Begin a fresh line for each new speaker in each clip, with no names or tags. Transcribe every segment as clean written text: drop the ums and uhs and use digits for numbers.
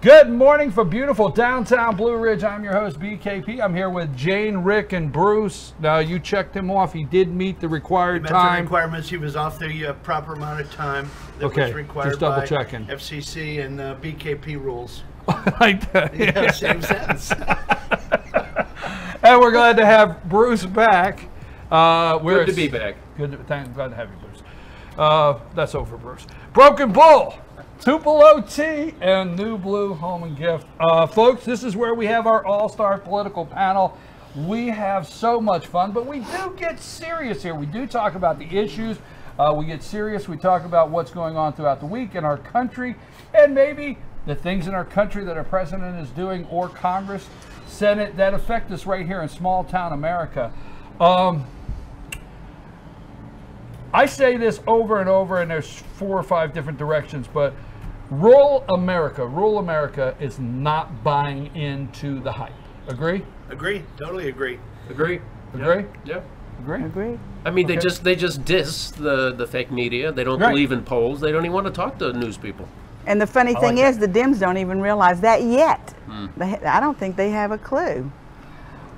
Good morning from beautiful downtown Blue Ridge. I'm your host, BKP. I'm here with Jane, Rick, and Bruce. Now, you checked him off. He did meet the required time.
The requirements. He was off the proper amount of time that was required
just double
by
checking.
FCC and BKP rules.
Like that.
Yeah, same sentence.
And we're glad to have Bruce back.
Good to be back.
Glad to have you, Bruce. That's over, Bruce. Broken Bull. Tupelo Tea and New Blue Home and Gift. Folks, this is where we have our all-star political panel. We have so much fun, but we do get serious here. We do talk about the issues. We get serious. We talk about what's going on throughout the week in our country and maybe the things in our country that our president is doing or Congress, Senate that affect us right here in small town America. I say this over and over, and there's 4 or 5 different directions, but rural America is not buying into the hype. Agree?
Agree. Totally agree.
Agree.
Agree?
Yep.
Agree?
Agree.
I mean, they just diss the fake media. They don't believe in polls. They don't even want to talk to news people.
And the funny thing is, the Dems don't even realize that yet. I don't think they have a clue.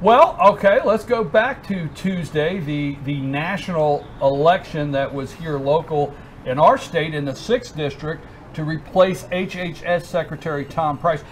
Well, okay, let's go back to Tuesday, the national election that was here local in our state in the 6th district to replace HHS Secretary Tom Price.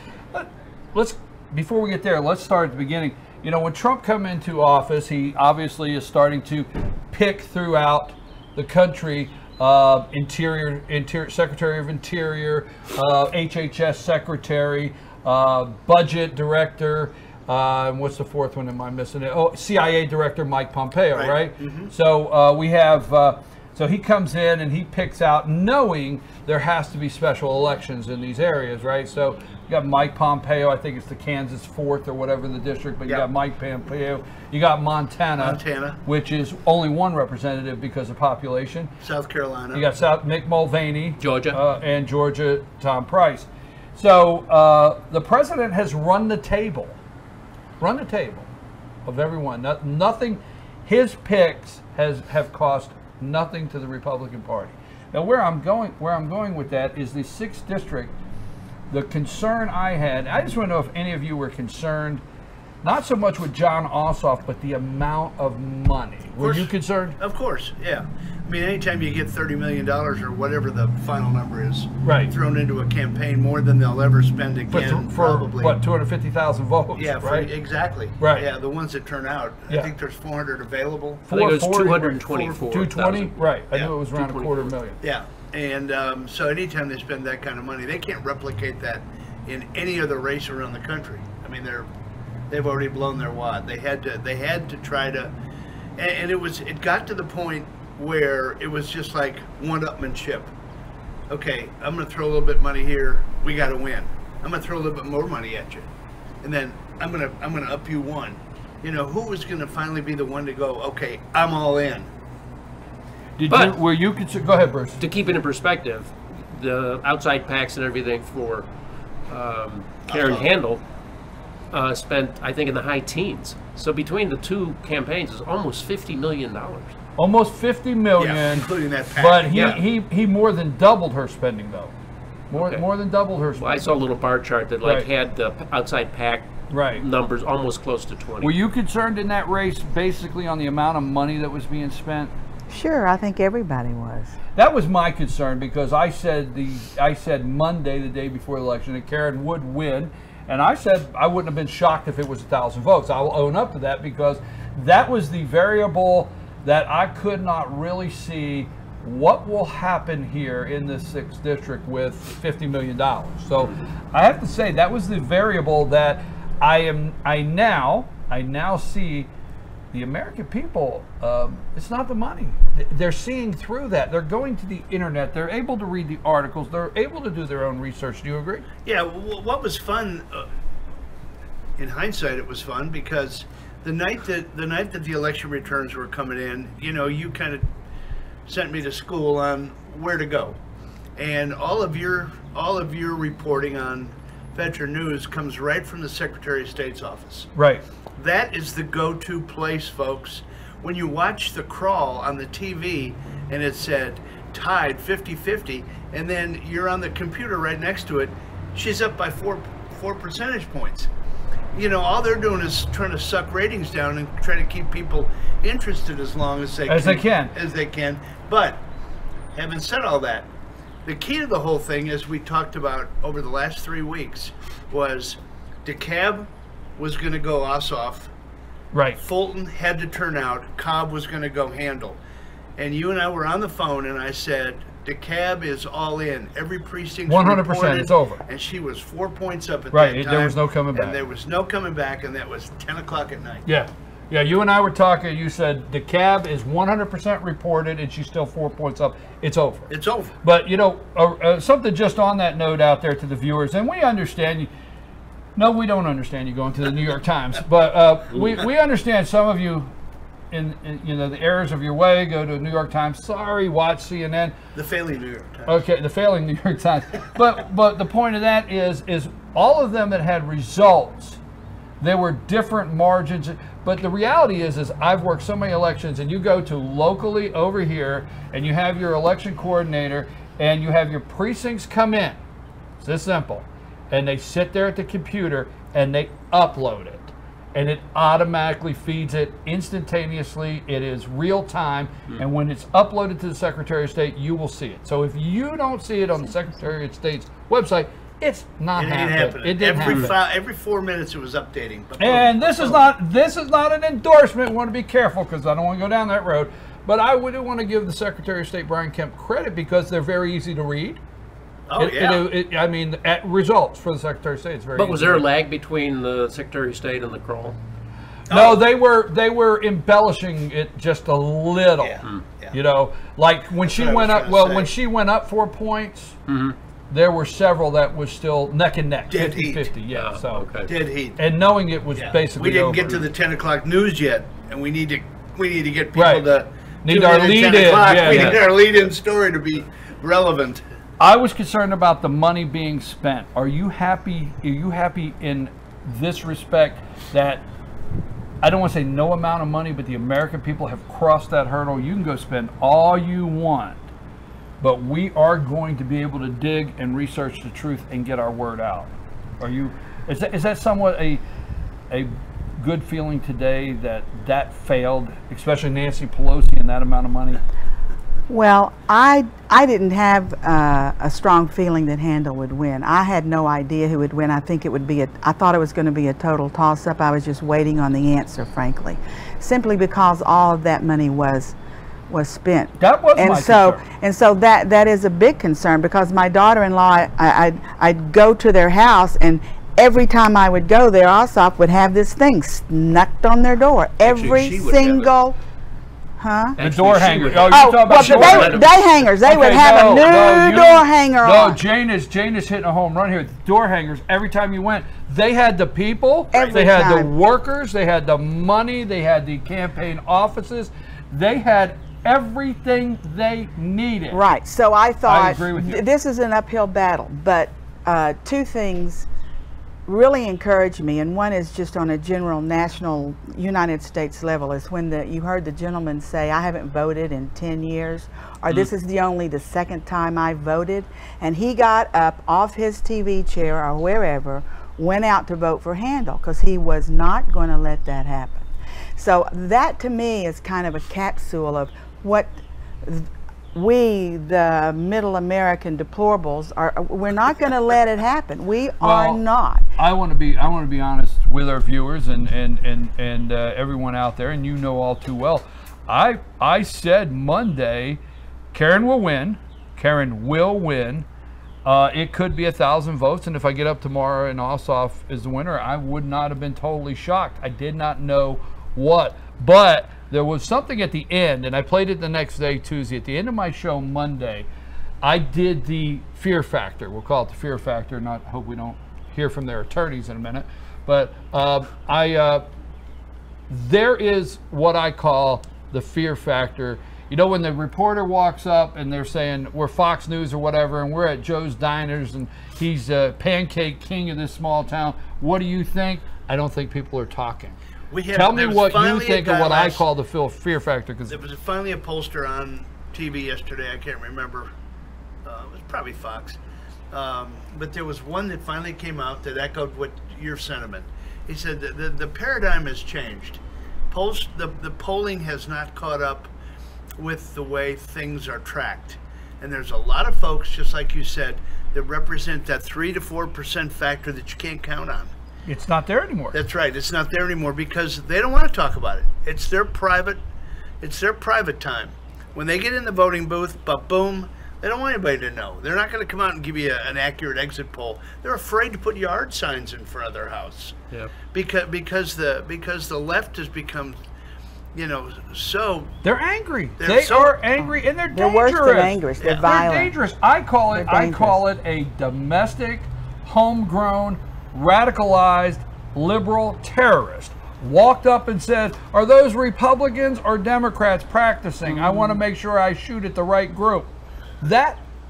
Before we get there, let's start at the beginning. You know, when Trump come into office, he obviously is starting to pick throughout the country Interior Secretary of Interior, HHS Secretary, Budget Director, and what's the 4th one? Am I missing it? Oh, CIA Director Mike Pompeo, right? Mm-hmm. So we have, so he comes in and he picks out, knowing there has to be special elections in these areas, right? So you got Mike Pompeo, I think it's the Kansas 4th or whatever the district, but you got Mike Pompeo. You got Montana, which is only 1 representative because of population.
South Carolina.
You got Mick Mulvaney,
Georgia,
and Georgia Tom Price. So the president has run the table of everyone. Nothing. His picks have cost nothing to the Republican Party. Now, where I'm going with that is the 6th district. The concern I had, I just want to know if any of you were concerned, not so much with Jon Ossoff, but the amount of money. Were you concerned?
Of course, yeah. I mean, anytime you get $30 million or whatever the final number is, thrown into a campaign, more than they'll ever spend again, probably.
What, 250,000 votes?
Yeah,
right?
Exactly.
Right.
Yeah, the ones that turn out. I think there's 400 available.
I think it was 224.
220? Right. I knew it was around a $250,000.
Yeah. And so anytime they spend that kind of money, they can't replicate that in any other race around the country. I mean, they've already blown their wad. They had to try to, and it got to the point where it was just like one-upmanship. Okay, I'm going to throw a little bit of money here. We got to win. I'm going to throw a little bit more money at you, and then I'm going to up you one. You know, who was going to finally be the one to go? Okay, I'm all in.
Were you concerned? Go ahead, Bruce.
To keep it in perspective, the outside PACs and everything for Karen Handel spent, I think, in the high teens. So between the 2 campaigns, it's almost $50 million.
Almost $50 million,
including that PAC.
But he more than doubled her spending, though. More than doubled her spending.
Well, I saw a little bar chart that had the outside PAC numbers almost close to 20.
Were you concerned in that race, basically, on the amount of money that was being spent?
Sure, I think everybody was.
That was my concern, because I said Monday, the day before the election, that Karen would win, and I said I wouldn't have been shocked if it was 1,000 votes. I will own up to that, because that was the variable that I could not really see what will happen here in the 6th district with $50 million. So I have to say that was the variable that I now see. The American people, it's not the money. They're seeing through that. They're going to the internet. They're able to read the articles. They're able to do their own research. Do you agree?
Yeah. What was fun, in hindsight, it was fun because the night that the election returns were coming in, you know, you kind of sent me to school on where to go, and all of your reporting on Veteran News comes right from the Secretary of State's office.
Right.
That is the go-to place, folks. When you watch the crawl on the TV and it said tied 50-50, and then you're on the computer right next to it, she's up by four percentage points. You know, all they're doing is trying to suck ratings down and try to keep people interested as long as they can. But having said all that, the key to the whole thing, as we talked about over the last 3 weeks, was DeKalb was going to go Ossoff.
Right.
Fulton had to turn out. Cobb was going to go Handel. And you and I were on the phone, and I said, DeKalb is all in. Every precinct
100%. It's over.
And she was 4 points up at
right.
that time.
There was no coming back.
And there was no coming back, and that was 10 o'clock at night.
Yeah. Yeah, you and I were talking. You said DeKalb is 100% reported, and she's still 4 points up. It's over.
It's over.
But, you know, something just on that note out there to the viewers, and we understand you. No, we don't understand you going to the New York Times, but we understand some of you in you know, the errors of your way go to the New York Times. Sorry, watch CNN.
The failing New York Times.
Okay, the failing New York Times. But the point of that is all of them that had results, there were different margins. But the reality is I've worked so many elections, and you go to locally over here, and you have your election coordinator, and you have your precincts come in. It's this simple. And they sit there at the computer, and they upload it. And it automatically feeds it instantaneously. It is real time. And when it's uploaded to the Secretary of State, you will see it. So if you don't see it on the Secretary of State's website, it's not happening. It didn't happen.
Every 4 minutes it was updating.
And this is not an endorsement. We want to be careful because I don't want to go down that road. But I would want to give the Secretary of State, Brian Kemp, credit because they're very easy to read.
Oh,
I mean, at results for the Secretary of State, it's very.
But was there a lag between the Secretary of State and the crawl?
No, they were embellishing it just a little.
Yeah.
You know, like when she went up. Well, when she went up 4 points, there were several that was still neck and neck, 50-50. Yeah, so
dead heat.
And knowing it was basically.
We didn't
over.
get to the 10 o'clock news yet, and we need to get people to
need our lead in.
We need our lead in story to be relevant.
I was concerned about the money being spent. Are you happy? Are you happy in this respect that I don't want to say no amount of money, but the American people have crossed that hurdle? You can go spend all you want, but we are going to be able to dig and research the truth and get our word out. Are you? Is that somewhat a good feeling today that failed, especially Nancy Pelosi and that amount of money?
Well, I didn't have a strong feeling that Handel would win. I had no idea who would win. I think it would be I thought it was going to be a total toss-up. I was just waiting on the answer, frankly, simply because all of that money was spent.
That was my concern.
And so that is a big concern because my daughter-in-law, I'd go to their house, and every time I would go there, Ossoff would have this thing snuck on their door. Every single. Huh?
The door hanger.
They hangers. They would have a new door hanger on.
No, Jane is hitting a home run here. The door hangers. Every time you went, they had the people. They had the workers. They had the money. They had the campaign offices. They had everything they needed.
Right. So I thought,
I agree with you.
This is an uphill battle. But two things really encouraged me, and one is just on a general national United States level, is when you heard the gentleman say, I haven't voted in 10 years, or this is only the second time I voted, and he got up off his TV chair or wherever, went out to vote for Handel because he was not going to let that happen. So that to me is kind of a capsule of what we, the middle American deplorables, we're not going to let it happen. We are not.
I want to be honest with our viewers and everyone out there, and you know all too well. I said Monday, Karen will win. Karen will win. It could be 1,000 votes, and if I get up tomorrow and Ossoff is the winner, I would not have been totally shocked. I did not know what, but there was something at the end, and I played it the next day, Tuesday. At the end of my show Monday, I did the fear factor. We'll call it the fear factor. Hope we don't hear from their attorneys in a minute. But there is what I call the fear factor. You know, when the reporter walks up and they're saying, we're Fox News or whatever, and we're at Joe's Diners, and he's a pancake king of this small town, what do you think? I don't think people are talking. Tell me what you think of what I call the fear factor. Because
there was finally a pollster on TV yesterday. I can't remember. It was probably Fox. But there was one that finally came out that echoed what your sentiment. He said that the paradigm has changed. The polling has not caught up with the way things are tracked. And there's a lot of folks, just like you said, that represent that 3 to 4% factor that you can't count on.
It's not there anymore.
That's right. It's not there anymore because they don't want to talk about it. It's their private time. When they get in the voting booth, but boom, they don't want anybody to know. They're not going to come out and give you an accurate exit poll. They're afraid to put yard signs in front of their house.
Yeah.
Because the left has become, so
they're angry. They are angry, and they're dangerous.
Worse than dangerous. They're violent.
They're dangerous. I call it a domestic, homegrown, radicalized liberal terrorist. Walked up and said, "Are those Republicans or Democrats practicing? I want to make sure I shoot at the right group."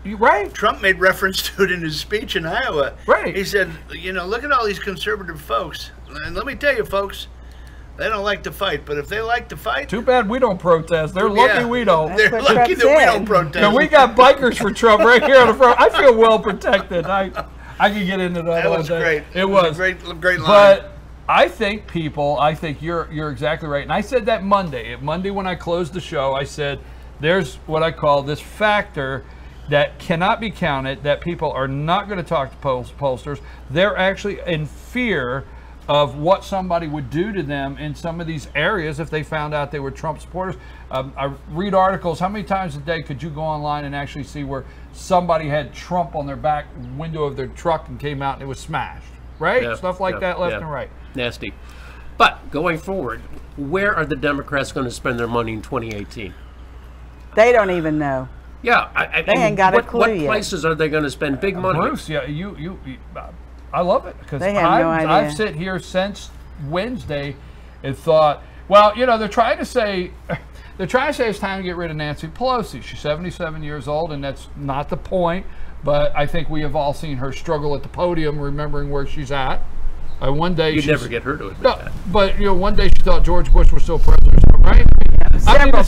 Right?
Trump made reference to it in his speech in Iowa.
Right.
He said, look at all these conservative folks. And let me tell you, folks, they don't like to fight. But if they like to fight...
Too bad we don't protest. They're lucky we don't.
They're lucky that we don't protest.
And we got bikers for Trump right here on the front. I feel well protected. I can get into that.
That was great.
It was
a great line.
But I think you're exactly right. And I said that Monday when I closed the show, I said, there's what I call this factor that cannot be counted, that people are not going to talk to pollsters. They're actually in fear of what somebody would do to them in some of these areas if they found out they were Trump supporters. I read articles. How many times a day could you go online and actually see where somebody had Trump on their back window of their truck and came out and it was smashed? Right?
Yeah,
Stuff like that left and right.
Nasty. But going forward, where are the Democrats going to spend their money in 2018?
They don't even know.
Yeah,
they ain't got a clue
what
yet.
places are they going to spend big money?
Bruce, yeah, I love it because
they have no idea.
I've sit here since Wednesday and thought, well, they're trying to say it's time to get rid of Nancy Pelosi. She's 77 years old, and that's not the point. But I think we have all seen her struggle at the podium, remembering where she's at. One day
you'd never get her to admit that.
But one day she thought George Bush was still president, right?
Several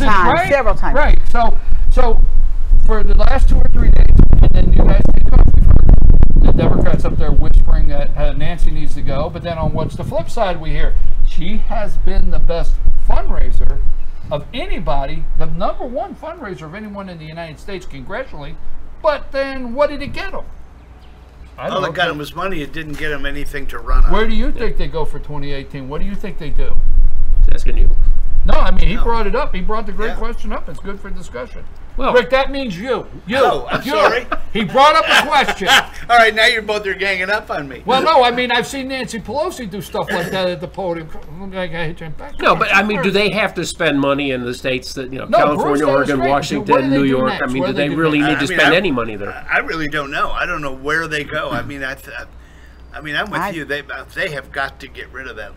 times.
Right. So for the last 2 or 3 days, and then you guys the Democrats up there whispering that Nancy needs to go. But then on what's the flip side, we hear she has been the best fundraiser of anybody, the #1 fundraiser of anyone in the United States congressionally. But then what did it get them?
All it got him was money. It didn't get him anything to run on.
Where do you think they go for 2018? What do you think they do?
Asking you.
No, I mean, he brought it up. He brought the great question up. It's good for discussion.
Well,
Rick, that means you.
Oh, I'm sorry.
He brought up a question.
All right, now you're both are ganging up on me.
Well, no, I mean, I've seen Nancy Pelosi do stuff like that at the podium.
No, but I mean, do they have to spend money in the states that, California, Oregon, Washington, New York? I mean, do they really need to spend any money there?
I really don't know. I don't know where they go. I mean, I'm with you. They have got to get rid of that.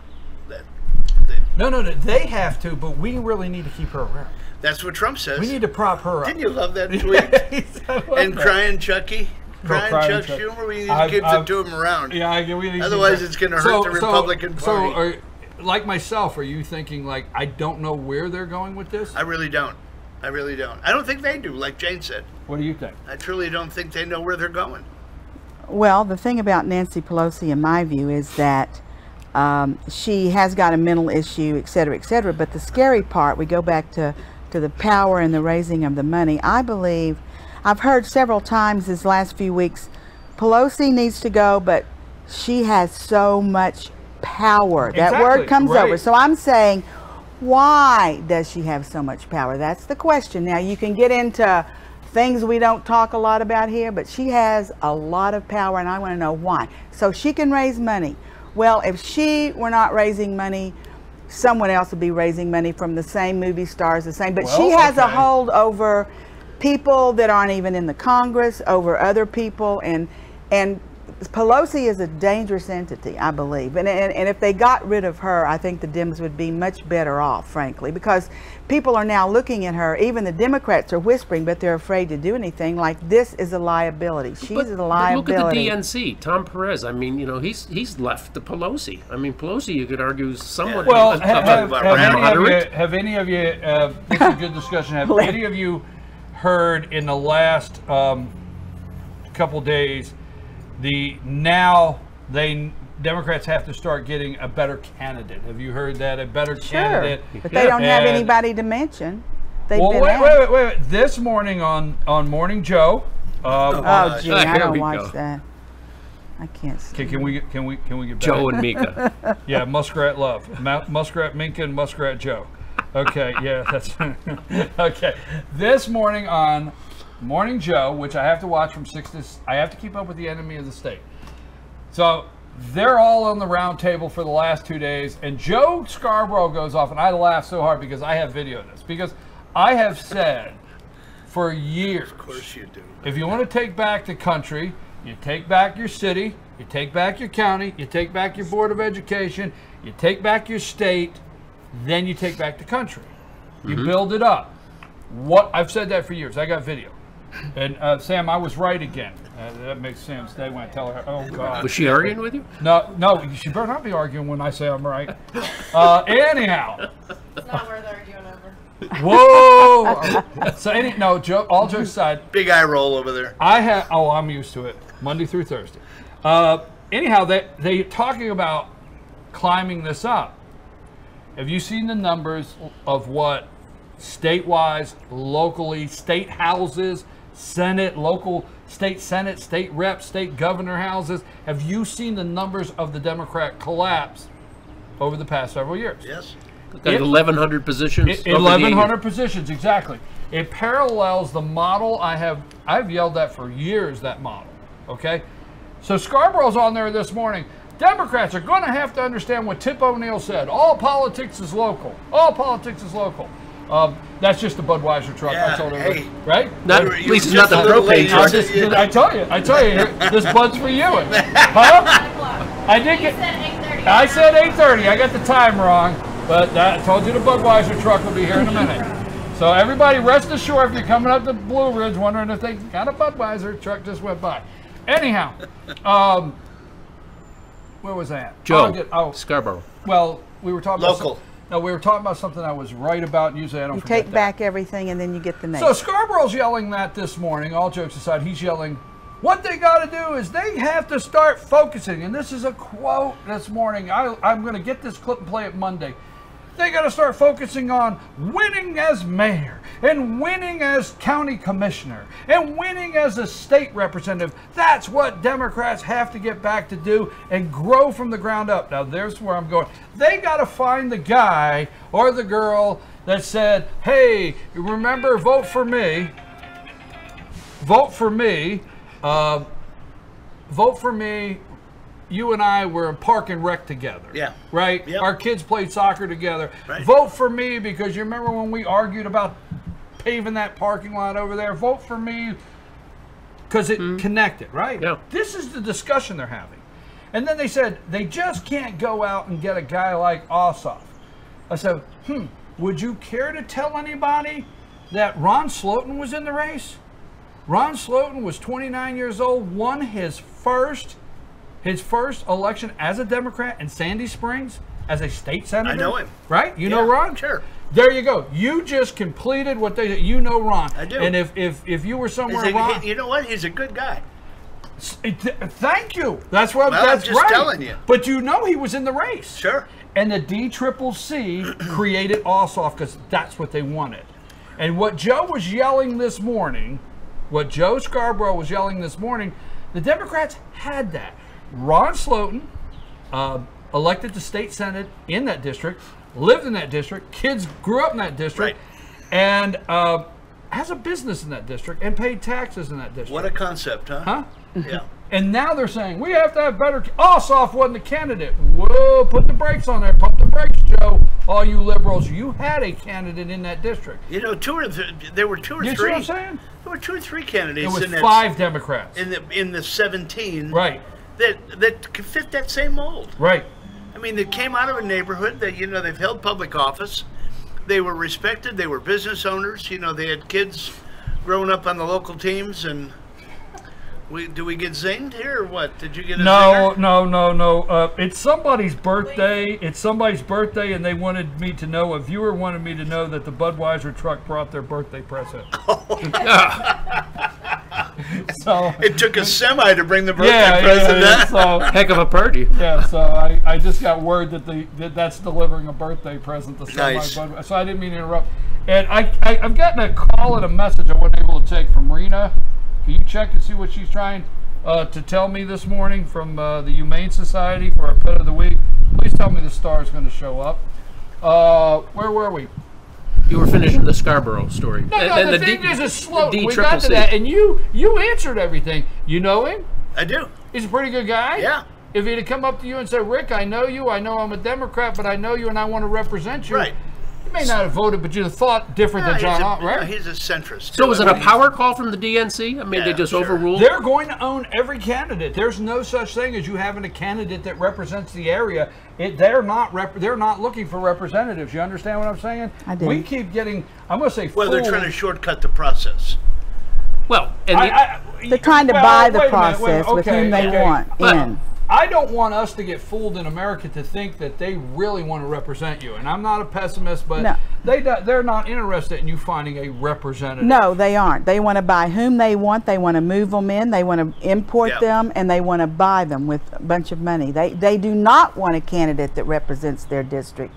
No, they have to, but we really need to keep her around.
That's what Trump says.
We need to prop her up.
Didn't you love that tweet? And crying Chucky? Crying Chuck Schumer? We need to keep the two of them around.
Yeah, we need
otherwise it's going to hurt the Republican Party.
So, like myself, are you thinking, I don't know where they're going with this?
I really don't. I don't think they do, like Jane said.
What do you think?
I truly don't think they know where they're going.
Well, the thing about Nancy Pelosi, in my view, is that she has got a mental issue, et cetera, but the scary part, we go back to the power and the raising of the money. I believe, I've heard several times this last few weeks, Pelosi needs to go, but she has so much power. That word comes over. So I'm saying, why does she have so much power? That's the question. Now, you can get into things we don't talk a lot about here, but she has a lot of power, and I want to know why. So she can raise money. Well, if she were not raising money, someone else would be raising money from the same movie stars, but she has a hold over people that aren't even in the Congress, over other people, and Pelosi is a dangerous entity, I believe. And if they got rid of her, I think the Dems would be much better off, frankly, because people are now looking at her. Even the Democrats are whispering, but they're afraid to do anything. Like, this is a liability. She's a liability.
But look at the DNC, Tom Perez. I mean, he's left the Pelosi. I mean, Pelosi, you could argue, is somewhat.
Well, have any of you? This is a good discussion. Have any of you heard in the last couple days Democrats have to start getting a better candidate. Have you heard that? A better candidate.
But they don't have anybody to mention.
Wait. This morning on Morning Joe.
Oh, gee, I don't
we
watch
go.
that. I can't see.
Can we get back?
Joe and Mika.
Yeah, Muskrat Love. Muskrat Minka and Muskrat Joe. Okay, yeah, that's okay. This morning on Morning Joe, which I have to watch from 6 to, I have to keep up with the enemy of the state. So they're all on the round table for the last 2 days, and Joe Scarborough goes off, and I laugh so hard because I have video of this, because I have said for years,
Of course you do.
if you want to take back the country, you take back your city, you take back your county, you take back your Board of Education, you take back your state, then you take back the country. You build it up. I've said that for years. I got video. And Sam, I was right again. That makes Sam stay when I tell her, oh God.
Was she arguing with you?
No, she better not be arguing when I say I'm right. Anyhow.
It's not worth arguing over.
Whoa! So all jokes aside.
Big eye roll over there.
I'm used to it. Monday through Thursday. Anyhow, they're talking about climbing this up. Have you seen the numbers of what state-wise, locally, state houses, Senate, local state Senate, state reps, state governor houses? Have you seen the numbers of the Democrat collapse over the past several years?
Yes.
Like 1,100 positions.
1,100 positions, exactly. It parallels the model I've yelled at for years, that model, okay? So Scarborough's on there this morning. Democrats are going to have to understand what Tip O'Neill said. All politics is local. All politics is local. That's just a Budweiser truck.
Yeah,
I told everybody,
hey.
right?
Not,
You
at
were
least it's
just
not
a
the
little late.
propane truck.
I tell you, this Bud's for you. Huh? I did get. I said 8:30. I got the time wrong, but I told you the Budweiser truck will be here in a minute. So everybody, rest assured, if you're coming up to Blue Ridge, wondering if they got a Budweiser truck just went by. Anyhow, where was I at?
Joe Scarborough.
Well, we were talking
Local.
we were talking about something I was right about. Usually I don't
You
forget
take
that.
back everything and then you get the next.
So Scarborough's yelling that this morning. All jokes aside, he's yelling, what they got to do is they have to start focusing. And this is a quote this morning. I'm going to get this clip and play it Monday. They got to start focusing on winning as mayor and winning as county commissioner and winning as a state representative. That's what Democrats have to get back to do and grow from the ground up. Now, there's where I'm going. They got to find the guy or the girl that said, hey, remember, vote for me. Vote for me. Vote for me. You and I were in Park and Rec together.
Yeah.
Right?
Yep.
Our kids played soccer together.
Right.
Vote for me because you remember when we argued about paving that parking lot over there? Vote for me because it connected, right?
Yeah.
This is the discussion they're having. And then they said they just can't go out and get a guy like Ossoff. I said, would you care to tell anybody that Ron Slotin was in the race? Ron Slotin was 29 years old, won his first election as a Democrat in Sandy Springs as a state senator.
I know him.
Right? You know Ron?
Sure.
There you go. You just completed what you know Ron.
I do.
And if you were somewhere Ron,
You know what? He's a good guy.
Thank you. That's what
Well,
that's
I'm just
right.
telling you.
But you know he was in the race.
Sure.
And the DCCC created Ossoff because that's what they wanted. And what Joe was yelling this morning, what Joe Scarborough was yelling this morning, the Democrats had that. Ron Slotin, elected to state senate in that district, lived in that district, kids grew up in that district, and has a business in that district and paid taxes in that district.
What a concept, huh?
Huh?
Yeah.
And now they're saying, we have to have better... Ossoff wasn't the candidate. Whoa, put the brakes on there. Pump the brakes, Joe. All you liberals, you had a candidate in that district.
You know, there were two or
You see
three.
what I'm saying?
There were 2 or 3 candidates
It was
in that
5 Democrats.
in the 17
Right,
that could fit that same mold.
right.
I mean, they came out of a neighborhood that, they've held public office. They were respected. They were business owners. They had kids growing up on the local teams. And do we get zinged here or what? Did you get a zinger?
No. It's somebody's birthday. It's somebody's birthday, and they wanted me to know, a viewer wanted me to know that the Budweiser truck brought their birthday present. So
It took a semi to bring the birthday
yeah,
present.
yeah, so
Heck of a party.
yeah, so I just got word that that's delivering a birthday present to somebody.
Nice.
But, so I didn't mean to interrupt. And I've gotten a call and a message I wasn't able to take from Rena. Can you check and see what she's trying to tell me this morning from the Humane Society for our Pet of the Week? Please tell me the star is going to show up. Where were we?
You were finishing the Scarborough story.
No, the thing is, it's slow.
the
We got to
DCCC.
that, and you answered everything. You know him?
I do.
He's a pretty good guy.
Yeah.
If he'd have come up to you and said, Rick, I know you, I know I'm a Democrat, but I know you and I want to represent you.
Right.
You may not have voted, but you'd have thought different than Jon Ossoff, right?
He's a centrist.
So was it a
He's-
power call from the DNC? I mean, they
Yeah,
just
sure.
overruled?
They're going to own every candidate. There's no such thing as you having a candidate that represents the area. They're not looking for representatives. You understand what I'm saying?
I do.
We keep getting, I'm going to say,
Well, they're
fooled.
trying to shortcut the process.
Well, and
They're trying to
well,
buy the
wait a minute,
process with
okay,
whom they
okay.
want
But-
in.
I don't want us to get fooled in America to think that they really want to represent you. And I'm not a pessimist, but
No.
they're not interested in you finding a representative.
No, they aren't. They want to buy whom they want. They want to move them in. They want to import
Yeah.
them, and they want to buy them with a bunch of money. They do not want a candidate that represents their district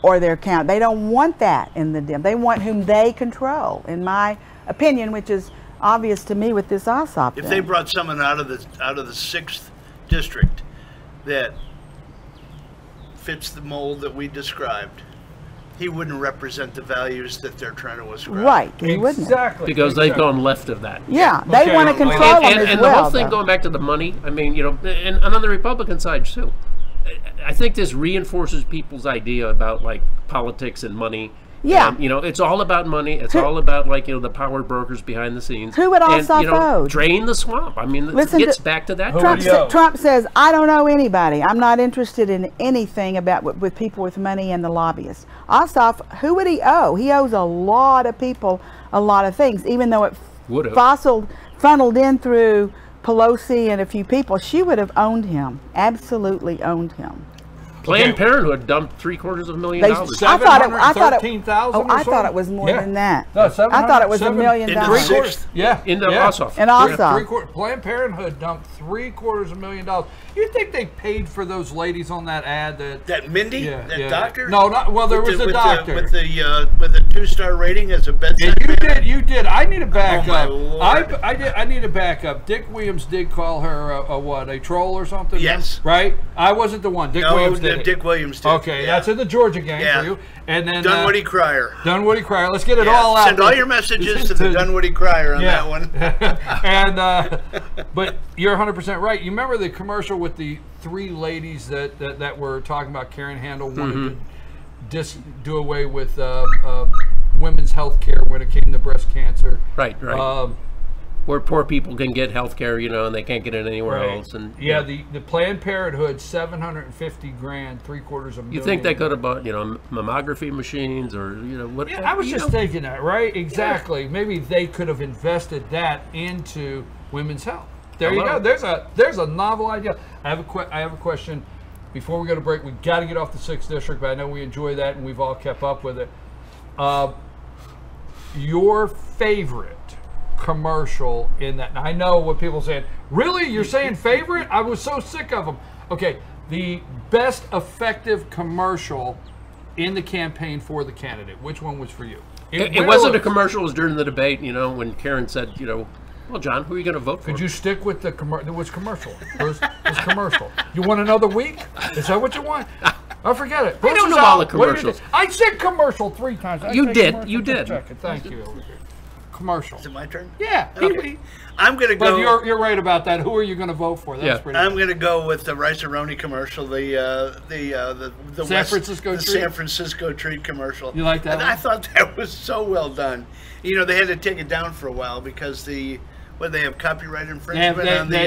or their county. They don't want that in the Dem. They want whom they control, in my opinion, which is obvious to me with this Ossoff
If
thing.
they brought someone out of the 6th district that fits the mold that we described, he wouldn't represent the values that they're trying to ascribe.
Right, he wouldn't.
Exactly.
because they've
exactly.
gone left of that.
Yeah, they
Okay,
want to
well,
control them
and,
as
and
well.
the whole thing
though.
going back to the money, I mean, you know, and on the Republican side too, I think this reinforces people's idea about like politics and money.
Yeah.
And, you know, it's all about money. It's all about like, you know, the power brokers behind the scenes.
Who would
and,
Ossoff
you know,
owe?
drain the swamp. I mean, it
Listen
gets
to-
back to that.
Who
Trump,
would he owe?
Trump says, I don't know anybody. I'm not interested in anything about with people with money and the lobbyists. Ossoff, who would he owe? He owes a lot of people a lot of things, even though it
Would've.
funneled in through Pelosi and a few people. She would have owned him, absolutely owned him.
Planned
Okay.
Parenthood dumped $750,000.
I thought it.
$713,000
Oh,
or
I thought
so?
it was more
Yeah.
than that.
No,
I thought it was $1 million.
In the
Three
sixth.
quarters. Yeah.
In the
yeah.
Ossoff.
And Ossoff.
Planned Parenthood dumped $750,000. You think they paid for those ladies on that ad?
That Mindy, that doctor.
No, not well. There
With
was
the-
a
with
doctor.
with the 2-star rating as a bedside
Yeah,
manner.
you did. I need a backup.
my Lord.
I need a backup. Dick Williams did call her a troll or something.
Yes.
Right? I wasn't the one. Dick
No,
Williams did it.
Dick Williams did.
Okay,
yeah.
that's in the Georgia game
Yeah.
for you. And then
Dunwoody Crier.
Dunwoody Crier. Let's get it
Yeah,
all out.
send all your messages to the Dunwoody Crier on that one.
And but you're 100% right. You remember the commercial with the 3 ladies that were talking about Karen Handel wanted to do away with women's health care when it came to breast cancer.
Right. Where poor people can get health care, you know, and they can't get it anywhere else. And
yeah, the Planned Parenthood, $750,000, $750,000.
you think they could have bought, you know, mammography machines or, you know, what?
Yeah, I was
you
just
know,
thinking that, right? Exactly. Maybe they could have invested that into women's health. There you
Hello.
go. There's a novel idea. I have a question. Before we go to break, we got to get off the 6th district, but I know we enjoy that and we've all kept up with it. Your favorite commercial in that? Now, I know what people are saying. Really? You're saying favorite? I was so sick of them. Okay, the best effective commercial in the campaign for the candidate. Which one was for you?
It wasn't a commercial. It was during the debate, you know, when Karen said, you know, well, John, who are you going to vote for?
Could you stick with the commercial? It was commercial. It was commercial. You want another week? Is that what you want? I forget it.
I don't
Bruce
know
is
all the
out. What did
commercials.
I said commercial 3 times. I
You
said
did.
commercial.
You did.
Check it. Thank you. Commercial.
Is it my turn?
Yeah.
Okay. I'm gonna
But
go.
you're right about that. Who are you going to vote for? That's
Yeah.
pretty.
I'm gonna go with the Rice-A-Roni commercial, the
San Francisco
the
treat?
San Francisco treat commercial.
You like that
And
one?
I thought that was so well done. You know, they had to take it down for a while because they have copyright infringement on the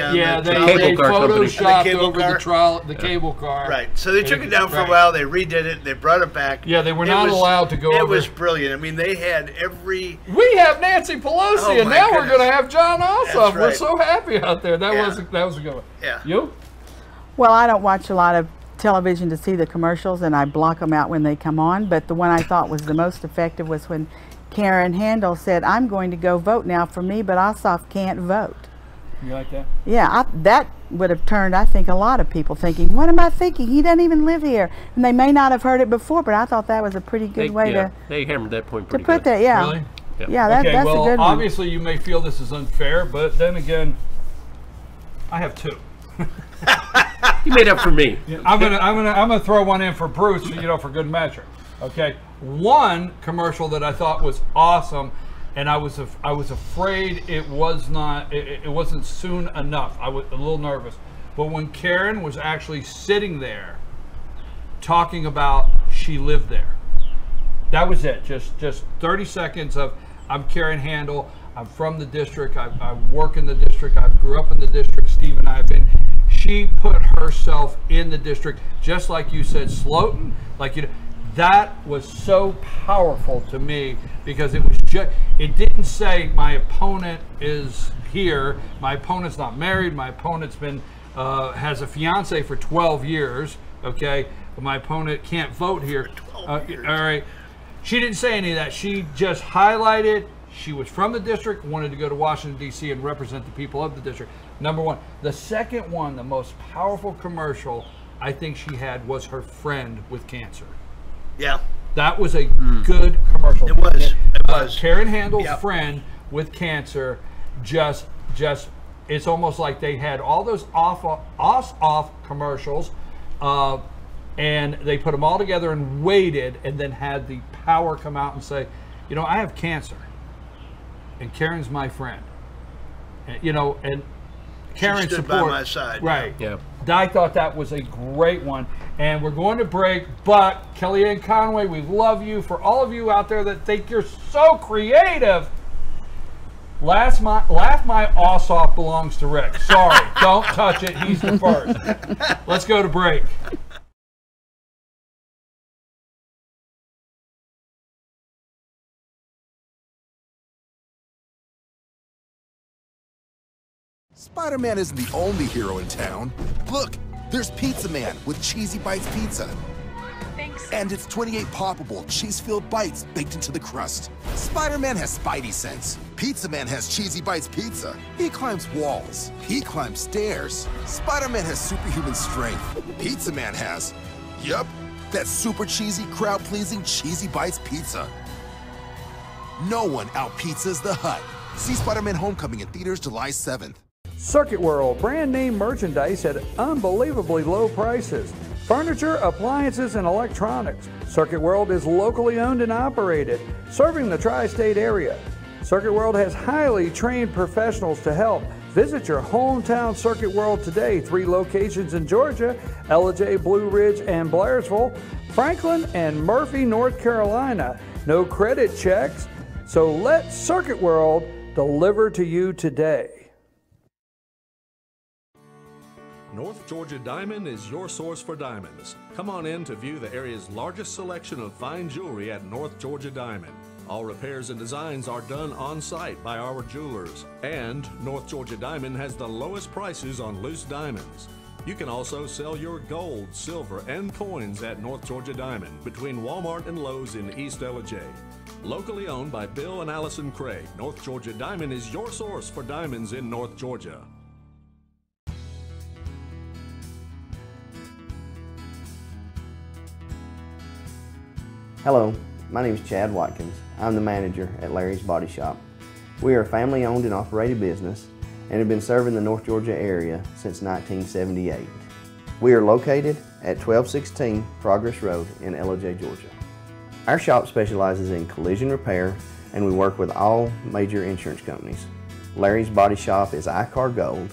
the
they
cable car company.
photoshopped
The cable
over
car.
the cable car.
Right. So they took it down for a
Right.
while. They redid it. They brought it back.
Yeah, they were
It
not
was-
allowed to go
It
over.
was brilliant. I mean, they had every.
We have Nancy Pelosi,
Oh,
and
my
now we're
goodness.
going to have Jon Ossoff.
That's
We're
right.
so happy out there. That
Yeah.
was a good one.
Yeah.
You?
Well, I don't watch a lot of television to see the commercials, and I block them out when they come on. But the one I thought was the most effective was when Karen Handel said, I'm going to go vote now for me, but Ossoff can't vote.
You like that?
Yeah, that would have turned, I think, a lot of people thinking, what am I thinking? He doesn't even live here. And they may not have heard it before, but I thought that was a pretty good way
they hammered that point
to
pretty
put
good.
that, yeah.
Really?
Yeah,
Okay,
that's
well,
a good one.
obviously you may feel this is unfair, but then again, I have two.
You made up for me.
I'm gonna throw one in for Bruce, for good measure. Okay, one commercial that I thought was awesome, and I was afraid it wasn't soon enough. I was a little nervous, but when Karen was actually sitting there talking about she lived there, that was it. Just 30 seconds of, I'm Karen Handel. I'm from the district. I work in the district. I grew up in the district. Steve and I have been. She put herself in the district, just like you said, Slotin. That was so powerful to me, because it was it didn't say my opponent is here. My opponent's not married. My opponent's been has a fiance for 12 years. Okay, but my opponent can't vote here. All right. She didn't say any of that. She just highlighted she was from the district, wanted to go to Washington, D.C. and represent the people of the district. Number one. The second one, the most powerful commercial I think she had, was her friend with cancer.
Yeah.
That was a good commercial.
It was. It was.
Karen Handel's friend with cancer, just it's almost like they had all those off commercials, and they put them all together and waited, and then had the power come out and say, I have cancer, and Karen's my friend, and Karen
stood by my side.
Right.
Yeah.
I thought that was a great one. And we're going to break, but Kellyanne Conway, we love you. For all of you out there that think you're so creative, Laugh My Ossoff belongs to Rick. Sorry, don't touch it. He's the first. Let's go to break.
Spider-Man isn't the only hero in town. Look, there's Pizza Man with Cheesy Bites Pizza.
Thanks.
And it's 28 poppable, cheese-filled bites baked into the crust. Spider-Man has Spidey sense. Pizza Man has Cheesy Bites Pizza. He climbs walls. He climbs stairs. Spider-Man has superhuman strength. Pizza Man has, yup, that super cheesy, crowd-pleasing Cheesy Bites Pizza. No one out-pizzas the Hut. See Spider-Man Homecoming in theaters July 7th.
Circuit World, brand name merchandise at unbelievably low prices. Furniture, appliances, and electronics. Circuit World is locally owned and operated, serving the tri-state area. Circuit World has highly trained professionals to help. Visit your hometown Circuit World today. 3 locations in Georgia: Ellijay, Blue Ridge, and Blairsville, Franklin, and Murphy, North Carolina. No credit checks, so let Circuit World deliver to you today.
North Georgia Diamond is your source for diamonds. Come on in to view the area's largest selection of fine jewelry at North Georgia Diamond. All repairs and designs are done on-site by our jewelers. And North Georgia Diamond has the lowest prices on loose diamonds. You can also sell your gold, silver, and coins at North Georgia Diamond between Walmart and Lowe's in East Ellijay. Locally owned by Bill and Allison Craig, North Georgia Diamond is your source for diamonds in North Georgia.
Hello, my name is Chad Watkins. I'm the manager at Larry's Body Shop. We are a family-owned and operated business and have been serving the North Georgia area since 1978. We are located at 1216 Progress Road in Ellijay, Georgia. Our shop specializes in collision repair, and we work with all major insurance companies. Larry's Body Shop is ICAR Gold,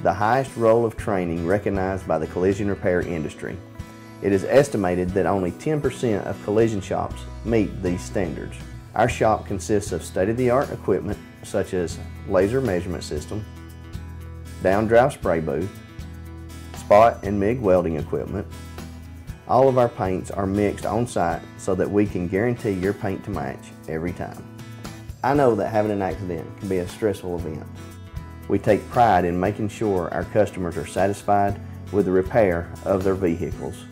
the highest role of training recognized by the collision repair industry. It is estimated that only 10% of collision shops meet these standards. Our shop consists of state-of-the-art equipment such as laser measurement system, down-drive spray booth, spot and MIG welding equipment. All of our paints are mixed on-site so that we can guarantee your paint to match every time. I know that having an accident can be a stressful event. We take pride in making sure our customers are satisfied with the repair of their vehicles.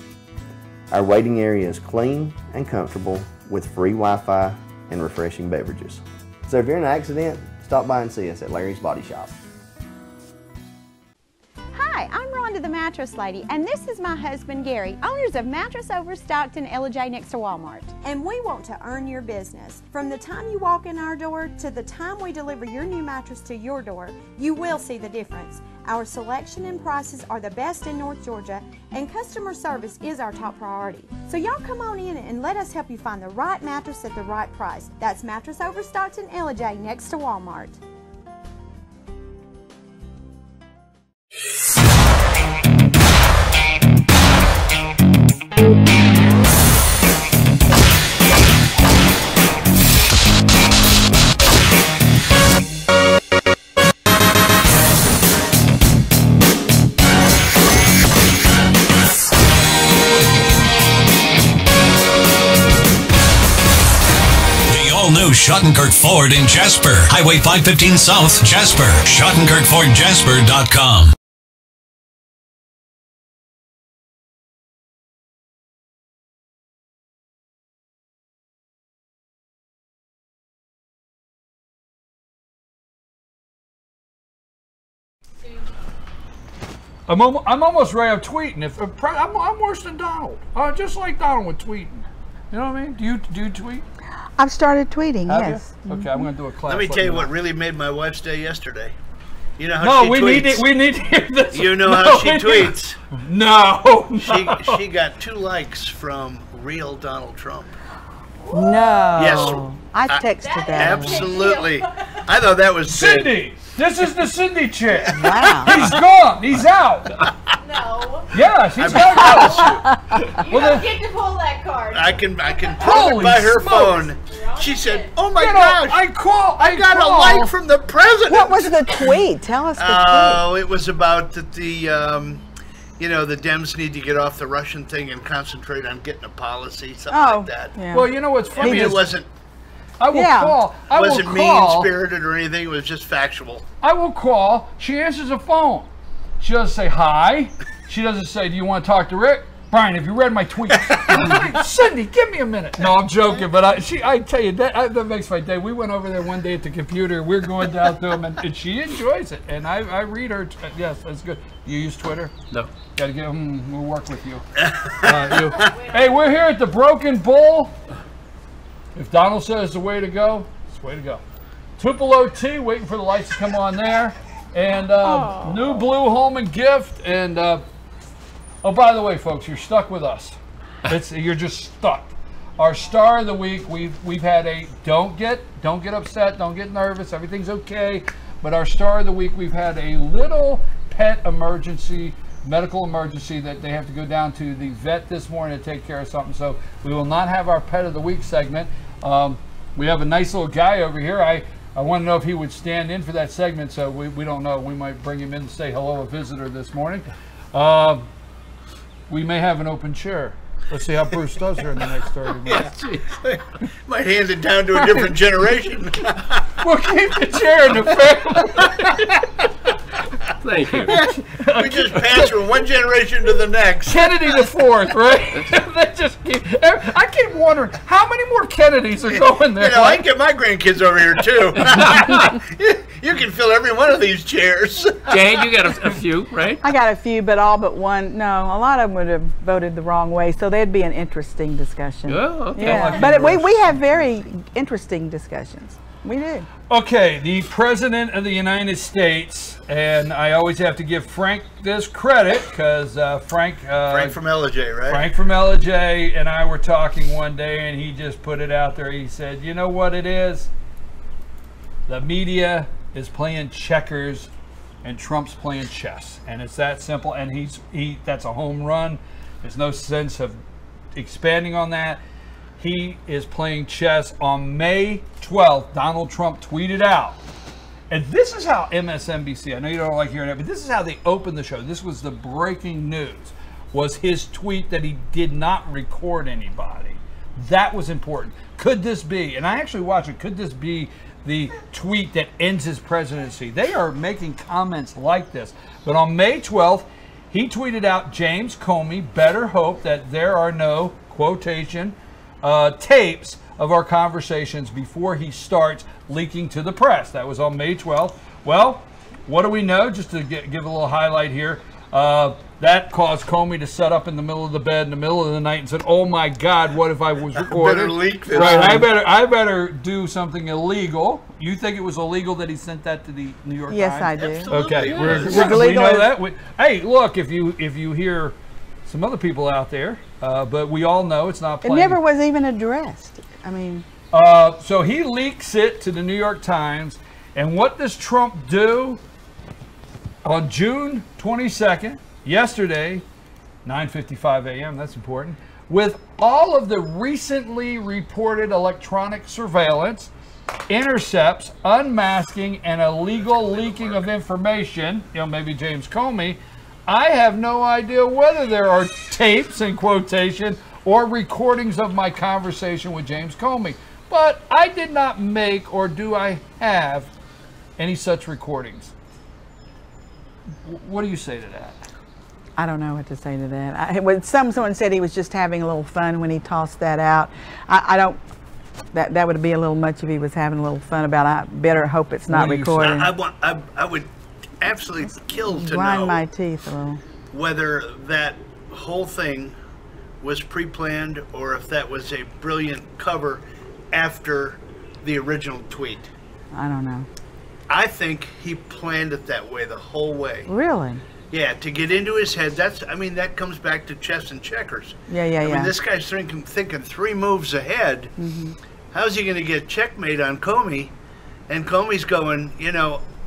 Our waiting area is clean and comfortable with free Wi-Fi and refreshing beverages. So if you're in an accident, stop by and see us at Larry's Body Shop.
Hi, I'm Rhonda the Mattress Lady, and this is my husband Gary, owners of Mattress Overstocked in LJ next to Walmart. And we want to earn your business. From the time you walk in our door to the time we deliver your new mattress to your door, you will see the difference. Our selection and prices are the best in North Georgia, and customer service is our top priority. So y'all come on in and let us help you find the right mattress at the right price. That's Mattress Overstocked in LJ next to Walmart.
Schottenkirk Ford in Jasper. Highway 515 South, Jasper. SchottenkirkFordJasper.com.
I'm almost ready. I'm tweeting. I'm worse than Donald. Just like Donald with tweeting. You know what I mean? Do you tweet?
I've started tweeting, yes.
You? Okay, I'm going to do a class.
Let me tell you what really made my wife's day yesterday. You know how she tweets?
We need to hear this.
You know how she tweets?
No.
She got 2 likes from real Donald Trump.
No.
Yes.
I texted that.
Absolutely. I thought that was
Cindy. This is the Cindy chick.
Wow.
He's gone. He's out.
No.
Yeah, she's got
You don't get to pull that card.
I can pull it by her phone. She said, "Oh my gosh,
I
got a like from the president."
What was the tweet? Tell us the tweet.
Oh, it was about that the Dems need to get off the Russian thing and concentrate on getting a policy, something like that.
Yeah.
Well, you know what's funny?
I mean, it wasn't.
I will call.
It wasn't mean-spirited or anything. It was just factual.
I will call. She answers the phone. She doesn't say hi. She doesn't say, "Do you want to talk to Rick?" Brian, have you read my tweet? Cindy, give me a minute. No, I'm joking, but I tell you, that makes my day. We went over there one day at the computer. We're going down to them, and she enjoys it. And I read her. Yes, that's good. You use Twitter?
No.
Got to get we'll work with you. Hey, we're here at the Broken Bull. If Donald says the way to go, it's the way to go. Tupelo T, waiting for the lights to come on there. And new blue home and gift. And oh, by the way, folks, you're stuck with us. You're just stuck. Our star of the week, we've had a don't get upset, don't get nervous, everything's okay. But our star of the week, we've had a little pet emergency, medical emergency that they have to go down to the vet this morning to take care of something. So we will not have our pet of the week segment. We have a nice little guy over here. I want to know if he would stand in for that segment, so we don't know. We might bring him in to say hello, a visitor this morning. We may have an open chair. Let's see how Bruce does here in the next 30 minutes.
Might hand it down to a different generation.
We'll keep the chair in the family.
Thank you.
We just pass from one generation to the next.
Kennedy the fourth, right? They just I keep wondering how many more Kennedys are going there.
You know, I can get my grandkids over here too. You can fill every one of these chairs.
Jane, you got a few, right?
I got a few, but all but one. No, a lot of them would have voted the wrong way, so there'd be an interesting discussion.
Oh, okay.
Yeah, but we have very interesting discussions. We do.
Okay, the President of the United States, and I always have to give Frank this credit because Frank
from LJ, right?
Frank from LJ and I were talking one day, and he just put it out there. He said, "You know what it is? The media is playing checkers, and Trump's playing chess, and it's that simple." And that's a home run. There's no sense of expanding on that. He is playing chess. On May 12th, Donald Trump tweeted out, and this is how MSNBC, I know you don't like hearing it, but this is how they opened the show. This was the breaking news, was his tweet that he did not record anybody. That was important. Could this be, and I actually watched it, could this be the tweet that ends his presidency? They are making comments like this. But on May 12th, he tweeted out, "James Comey better hope that there are no," quotation, "tapes of our conversations before he starts leaking to the press. That was on May 12th. Well, what do we know? Just to give a little highlight here. That caused Comey to set up in the middle of the bed in the middle of the night and said, "Oh my God, what if I was recorded?
Better leak this.
Right, I better do something illegal." You think it was illegal that he sent that to the New York Times?
Yes, I do.
Absolutely.
Okay,
Yes.
we know that. Hey, look, if you hear some other people out there, but we all know it's not
It
plain.
never was even addressed. I mean,
So he leaks it to the New York Times, and what does Trump do? On June 22nd, yesterday, 9:55 a.m., that's important, with all of the recently reported electronic surveillance, intercepts, unmasking, and illegal leaking of information, maybe James Comey, I have no idea whether there are tapes, in quotation, or recordings of my conversation with James Comey. But I did not make, or do I have, any such recordings. What do you say to that?
I don't know what to say to that. When someone said he was just having a little fun when he tossed that out. I don't. That would be a little much if he was having a little fun about it. I better hope it's not recorded.
I would absolutely kill to
Grind
know
my teeth a little.
whether that whole thing was pre-planned or if that was a brilliant cover after the original tweet.
I don't know.
I think he planned it that way the whole way.
Really?
Yeah, to get into his head. That comes back to chess and checkers.
Yeah.
I mean, this guy's thinking 3 moves ahead.
Mm-hmm.
How's he going to get checkmate on Comey? And Comey's going,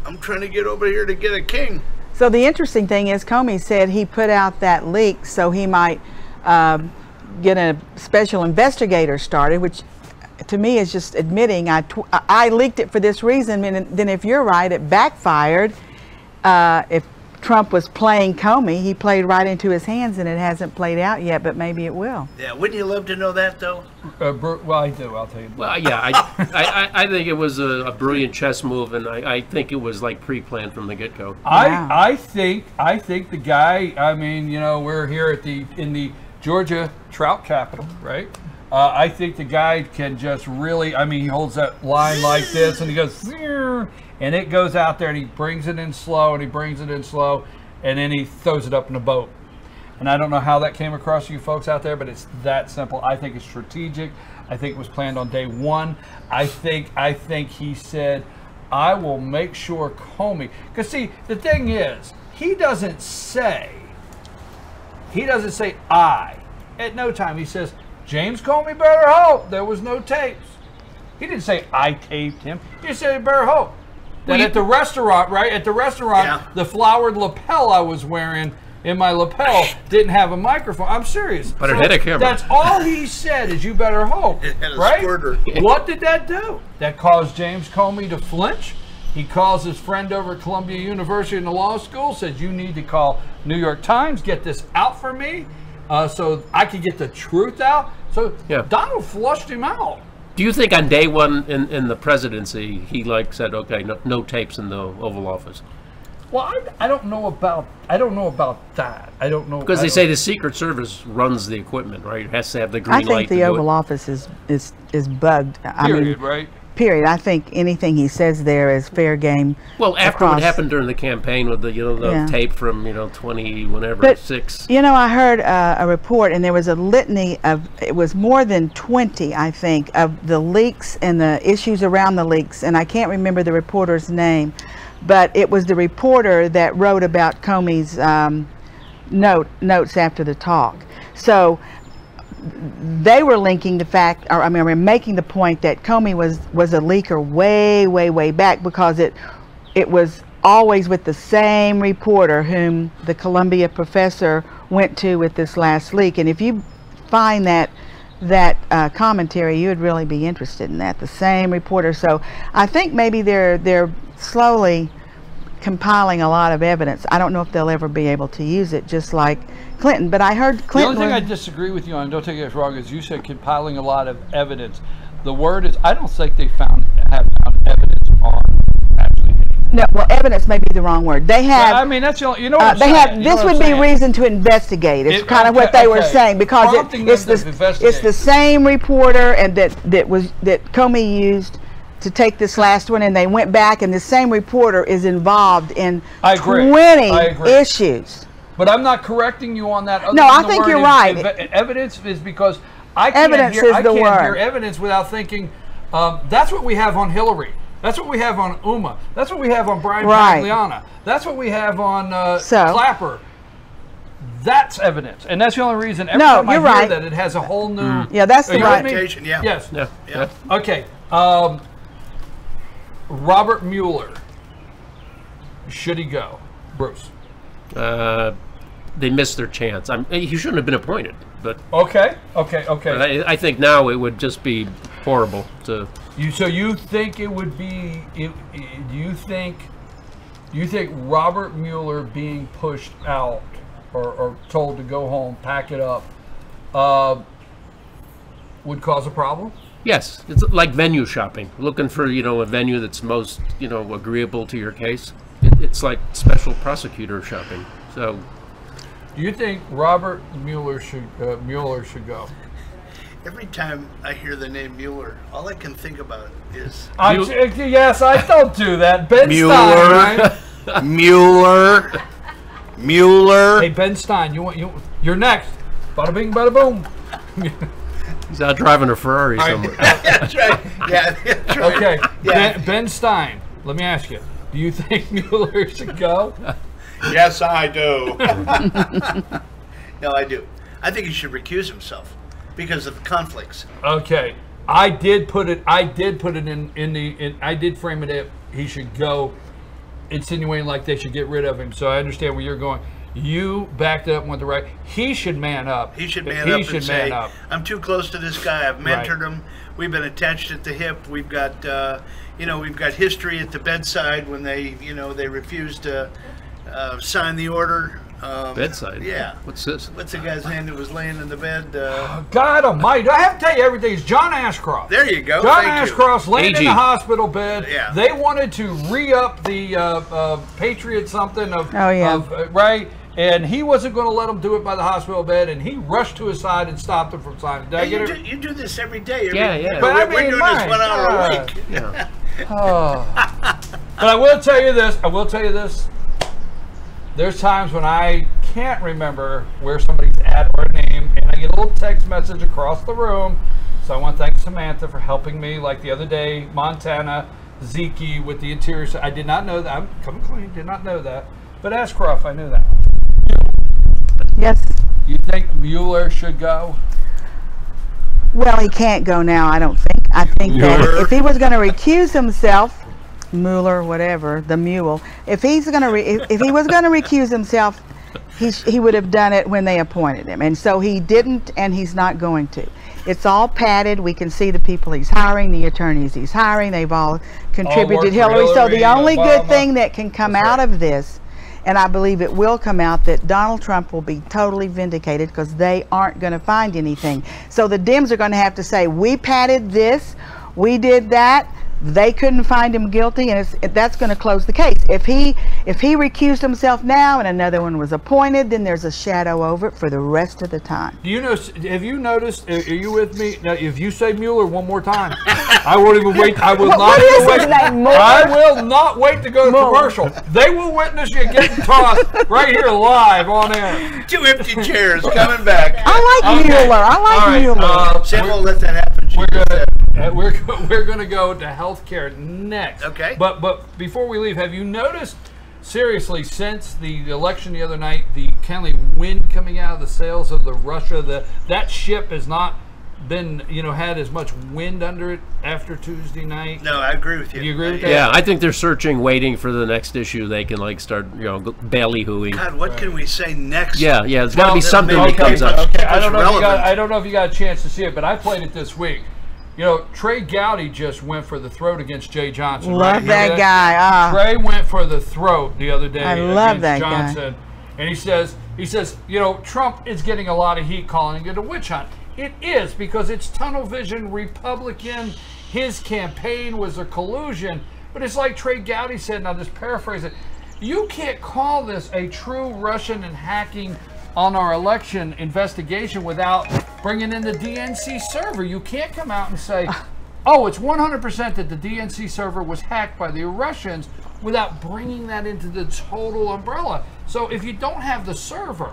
I'm trying to get over here to get a king.
So the interesting thing is Comey said he put out that leak so he might get a special investigator started, which to me is just admitting I leaked it for this reason, and then if you're right, it backfired. If Trump was playing Comey, he played right into his hands, and it hasn't played out yet, but maybe it will.
Yeah, wouldn't you love to know that, though?
Well, I do. I'll tell you.
Well, yeah, I think it was a brilliant chess move, and I think it was like pre-planned from the get-go.
I think the guy. I mean, we're here in the Georgia trout capital, right? I think the guy can just really. I mean, he holds that line like this, and he goes, and it goes out there, and he brings it in slow, and he brings it in slow, and then he throws it up in a boat. And I don't know how that came across to you folks out there, but it's that simple. I think it's strategic. I think it was planned on day one. I think he said, I will make sure Comey, because see, the thing is, he doesn't say I. At no time he says, James Comey better hope there was no tapes. He didn't say I taped him. He said better hope. That at the restaurant, right? At the restaurant, the flowered lapel I was wearing in my lapel didn't have a microphone. I'm serious.
But it had a camera.
That's all he said is you better hope.
It had a
right?
squirter.
What did that do? That caused James Comey to flinch. He calls his friend over at Columbia University in the law school, says you need to call New York Times, get this out for me so I can get the truth out. So Donald flushed him out.
Do you think on day one in the presidency, he said, okay, no tapes in the Oval Office?
Well, I don't know about that. I don't know
because they say the Secret Service runs the equipment, right? It has to have the green light.
I think the Oval Office is bugged.
Period, right?
Period. I think anything he says there is fair game.
Well, after what happened during the campaign with the tape from 6.
I heard a report, and there was a litany of, it was more than 20, I think, of the leaks and the issues around the leaks, and I can't remember the reporter's name, but it was the reporter that wrote about Comey's notes after the talk. So they were linking the fact, making the point that Comey was a leaker way back, because it was always with the same reporter whom the Columbia professor went to with this last leak. And if you find that commentary, you would really be interested in that. The same reporter. So I think maybe they're slowly compiling a lot of evidence. I don't know if they'll ever be able to use it, just like Clinton. But I heard Clinton.
The only thing I disagree with you on, don't take it wrong, is you said compiling a lot of evidence. The word is, I don't think they have found evidence on actually hitting
No, well, evidence may be the wrong word. They have.
I mean, that's the only, you know what I'm
they
saying.
have.
You know
This
what I'm
would be
saying.
reason to investigate. It's kind of what they were saying, because it's the same reporter and that Comey used to take this last one, and they went back, and the same reporter is involved in 20 issues.
But I'm not correcting you on that.
No, I think you're right.
Evidence is because I can't hear evidence without thinking. That's what we have on Hillary. That's what we have on Uma. That's what we have on Brian Pagliana. That's what we have on Clapper. That's evidence, and that's the only reason. Every time I hear that, it has a whole new.
Yeah, that's the right.
Yeah.
Yes.
Yeah.
Okay. Robert Mueller. Should he go, Bruce?
They missed their chance. He shouldn't have been appointed, but
okay.
I think now it would just be horrible to.
So you think it would be? Do you think Robert Mueller being pushed out or told to go home, pack it up, would cause a problem?
Yes, it's like venue shopping. Looking for a venue that's most agreeable to your case. It's like special prosecutor shopping. So,
do you think Robert Mueller should go?
Every time I hear the name Mueller, all I can think about is
yes, I don't do that. Ben Stein, right?
Mueller.
Hey, Ben Stein, you're next. Bada bing, bada boom.
He's out driving a Ferrari somewhere.
That's right. Yeah. That's right.
Okay,
Yeah.
Ben Stein. Let me ask you: do you think Mueller should go?
Yes, I do. No, I do. I think he should recuse himself because of conflicts.
Okay, I did put it in. I did frame it up. He should go, insinuating like they should get rid of him. So I understand where you're going. You backed up and went the right. He should man up.
He should man up and say, I'm too close to this guy. I've mentored him. We've been attached at the hip. We've got, we've got history at the bedside when they refused to sign the order.
Bedside?
Yeah.
What's this?
What's the guy's name that was laying in the bed?
God almighty. I have to tell you everything. It's Jon Ashcroft.
There you go.
John Ashcroft laying in the hospital bed.
Yeah.
They wanted to re-up the Patriot something of right? And he wasn't going to let them do it by the hospital bed, and he rushed to his side and stopped him from signing. Did I get it?
You do this every day.
Yeah.
But we're doing this 1 hour a week.
Yeah.
But I will tell you this. There's times when I can't remember where somebody's at or name, and I get a little text message across the room. So I want to thank Samantha for helping me. Like the other day, Montana, Zeke with the interior. I did not know that. I'm coming clean. Did not know that. But Ashcroft, I knew that.
Yes.
Do you think Mueller should go?
Well, he can't go now, I don't think. I think that if he was going to recuse himself, Mueller, whatever, the mule, if he was going to recuse himself, he would have done it when they appointed him. And so he didn't, and he's not going to. It's all padded. We can see the people he's hiring, the attorneys he's hiring. They've all contributed Hillary. So the only good thing that can come out of this, and I believe it will come out, that Donald Trump will be totally vindicated because they aren't going to find anything. So the Dems are going to have to say, we padded this, we did that. They couldn't find him guilty, and that's going to close the case. If he recused himself now and another one was appointed, then there's a shadow over it for the rest of the time.
Do you know? Have you noticed? Are you with me? Now, if you say Mueller one more time, I won't even wait. I will not even wait. I will not wait to go to commercial. They will witness you getting tossed right here live on air.
2 empty chairs coming back.
I like Mueller. I like Mueller.
Sam won't let that happen.
We're going to go to healthcare next.
Okay.
But before we leave, have you noticed, seriously, since the election the other night, the kind of wind coming out of the sails of the Russia, that ship has not been, had as much wind under it after Tuesday night?
No, I agree with you.
Do you agree with that?
Yeah, I think they're searching, waiting for the next issue. They can start, ballyhooing.
God, what can we say next?
Yeah, there's got to be something that comes up.
Okay, I don't know if you got a chance to see it, but I played it this week. Trey Gowdy just went for the throat against Jay Johnson.
Love that guy.
Trey went for the throat the other day
against
Johnson. And he says, Trump is getting a lot of heat calling it a witch hunt. It is, because it's tunnel vision Republican. His campaign was a collusion. But it's like Trey Gowdy said, and I'll just paraphrase it, you can't call this a true Russian and hacking on our election investigation without bringing in the DNC server. You can't come out and say, oh, it's 100% that the DNC server was hacked by the Russians without bringing that into the total umbrella. So if you don't have the server,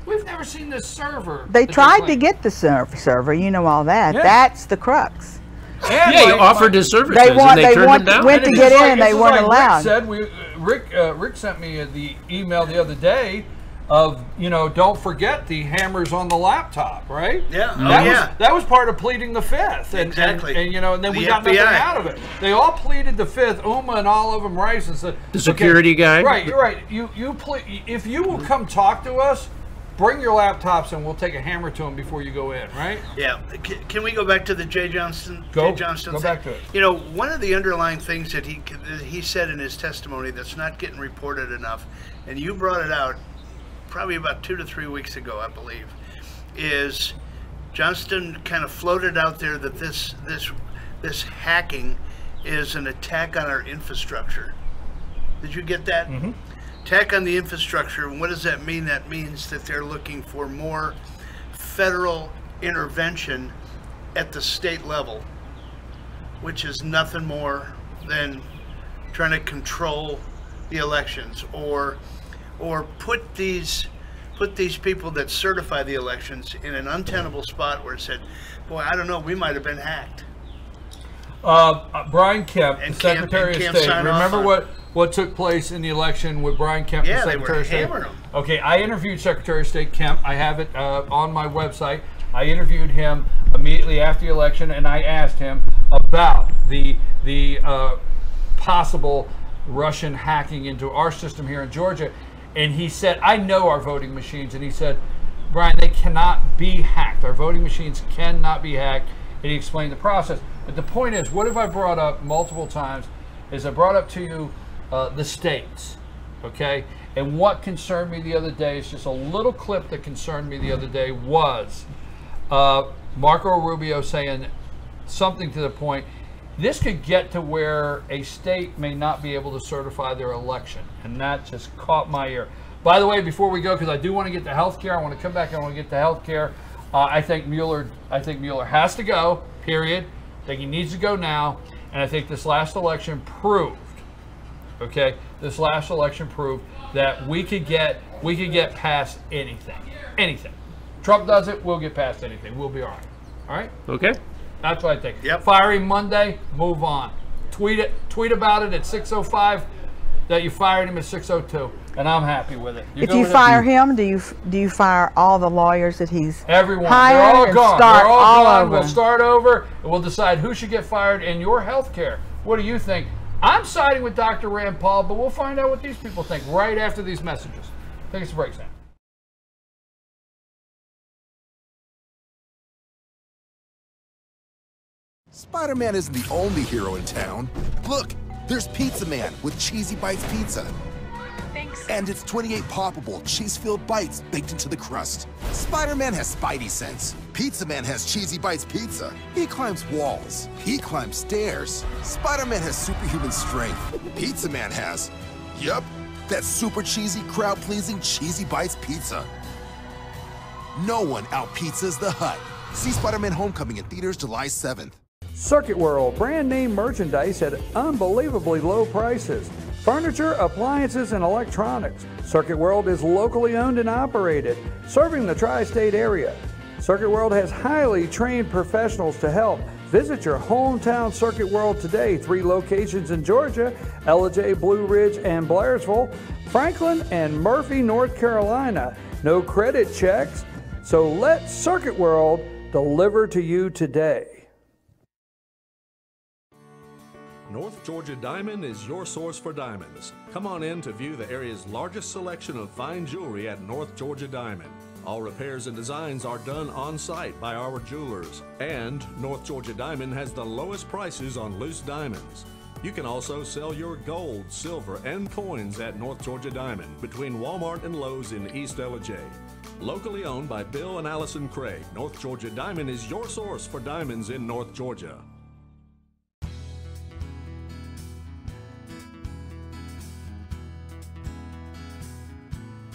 we've never seen this server.
They tried to get the server, you know all that.
Yeah.
That's the crux.
And
yeah, he offered his services
They
and they turned him down.
went to get in, they weren't allowed.
Rick sent me the email the other day of, don't forget the hammers on the laptop, right?
Yeah.
That was part of pleading the fifth. And,
Exactly.
And then we got nothing out of it. They all pleaded the fifth, Uma and all of them, right? And said,
the security guy?
Right, you're right. If you will come talk to us, bring your laptops and we'll take a hammer to them before you go in, right?
Yeah. Can we go back to the Jay Johnston?
Go
thing?
back to it.
One of the underlying things that he said in his testimony that's not getting reported enough, and you brought it out probably about 2 to 3 weeks ago, I believe, is Johnston kind of floated out there that this hacking is an attack on our infrastructure. Did you get that?
Mm-hmm.
Attack on the infrastructure. And what does that mean? That means that they're looking for more federal intervention at the state level, which is nothing more than trying to control the elections or put these people that certify the elections in an untenable spot where it said, boy, I don't know, we might have been hacked.
Brian Kemp, the Secretary of State. Remember what took place in the election with Brian Kemp, the Secretary of State?
Hammering them.
Okay, I interviewed Secretary of State Kemp. I have it on my website. I interviewed him immediately after the election, and I asked him about the possible Russian hacking into our system here in Georgia. And he said, I know our voting machines. And he said, Brian, they cannot be hacked. Our voting machines cannot be hacked. And he explained the process. But the point is, what have I brought up multiple times is I brought up to you the states, okay? And what concerned me the other day is just a little clip that concerned me the other day was Marco Rubio saying something to the point, this could get to where a state may not be able to certify their election. And that just caught my ear. By the way, before we go, because I do want to get to health care, I want to come back and I want to get to health care. I think Mueller has to go, period. I think he needs to go now. And I think this last election proved, okay, that we could get past anything. Trump does it, we'll get past anything. We'll be all right. All right?
Okay.
That's what I think.
Yep.
Fire him Monday, move on. Tweet about it at 6:05 that you fired him at 6:02, and I'm happy with it.
If you fire him, do you fire all the lawyers that he's
everyone?
hired?
They're all gone.
Start
They're all gone.
over.
We'll start over, and we'll decide who should get fired in your health care. What do you think? I'm siding with Dr. Rand Paul, but we'll find out what these people think right after these messages. Take us a break, Sam.
Spider-Man isn't the only hero in town. Look, there's Pizza Man with Cheesy Bites Pizza.
Thanks.
And it's 28 poppable, cheese-filled bites baked into the crust. Spider-Man has Spidey sense. Pizza Man has Cheesy Bites Pizza. He climbs walls. He climbs stairs. Spider-Man has superhuman strength. Pizza Man has, yup, that super cheesy, crowd-pleasing Cheesy Bites Pizza. No one out-pizzas the Hut. See Spider-Man Homecoming in theaters July 7th.
Circuit World, brand name merchandise at unbelievably low prices. Furniture, appliances, and electronics. Circuit World is locally owned and operated, serving the tri-state area. Circuit World has highly trained professionals to help. Visit your hometown Circuit World today. 3 locations in Georgia, Ellijay, Blue Ridge, and Blairsville, Franklin, and Murphy, North Carolina. No credit checks, so let Circuit World deliver to you today.
North Georgia Diamond is your source for diamonds. Come on in to view the area's largest selection of fine jewelry at North Georgia Diamond. All repairs and designs are done on site by our jewelers. And North Georgia Diamond has the lowest prices on loose diamonds. You can also sell your gold, silver, and coins at North Georgia Diamond between Walmart and Lowe's in East Ellijay. Locally owned by Bill and Allison Craig, North Georgia Diamond is your source for diamonds in North Georgia.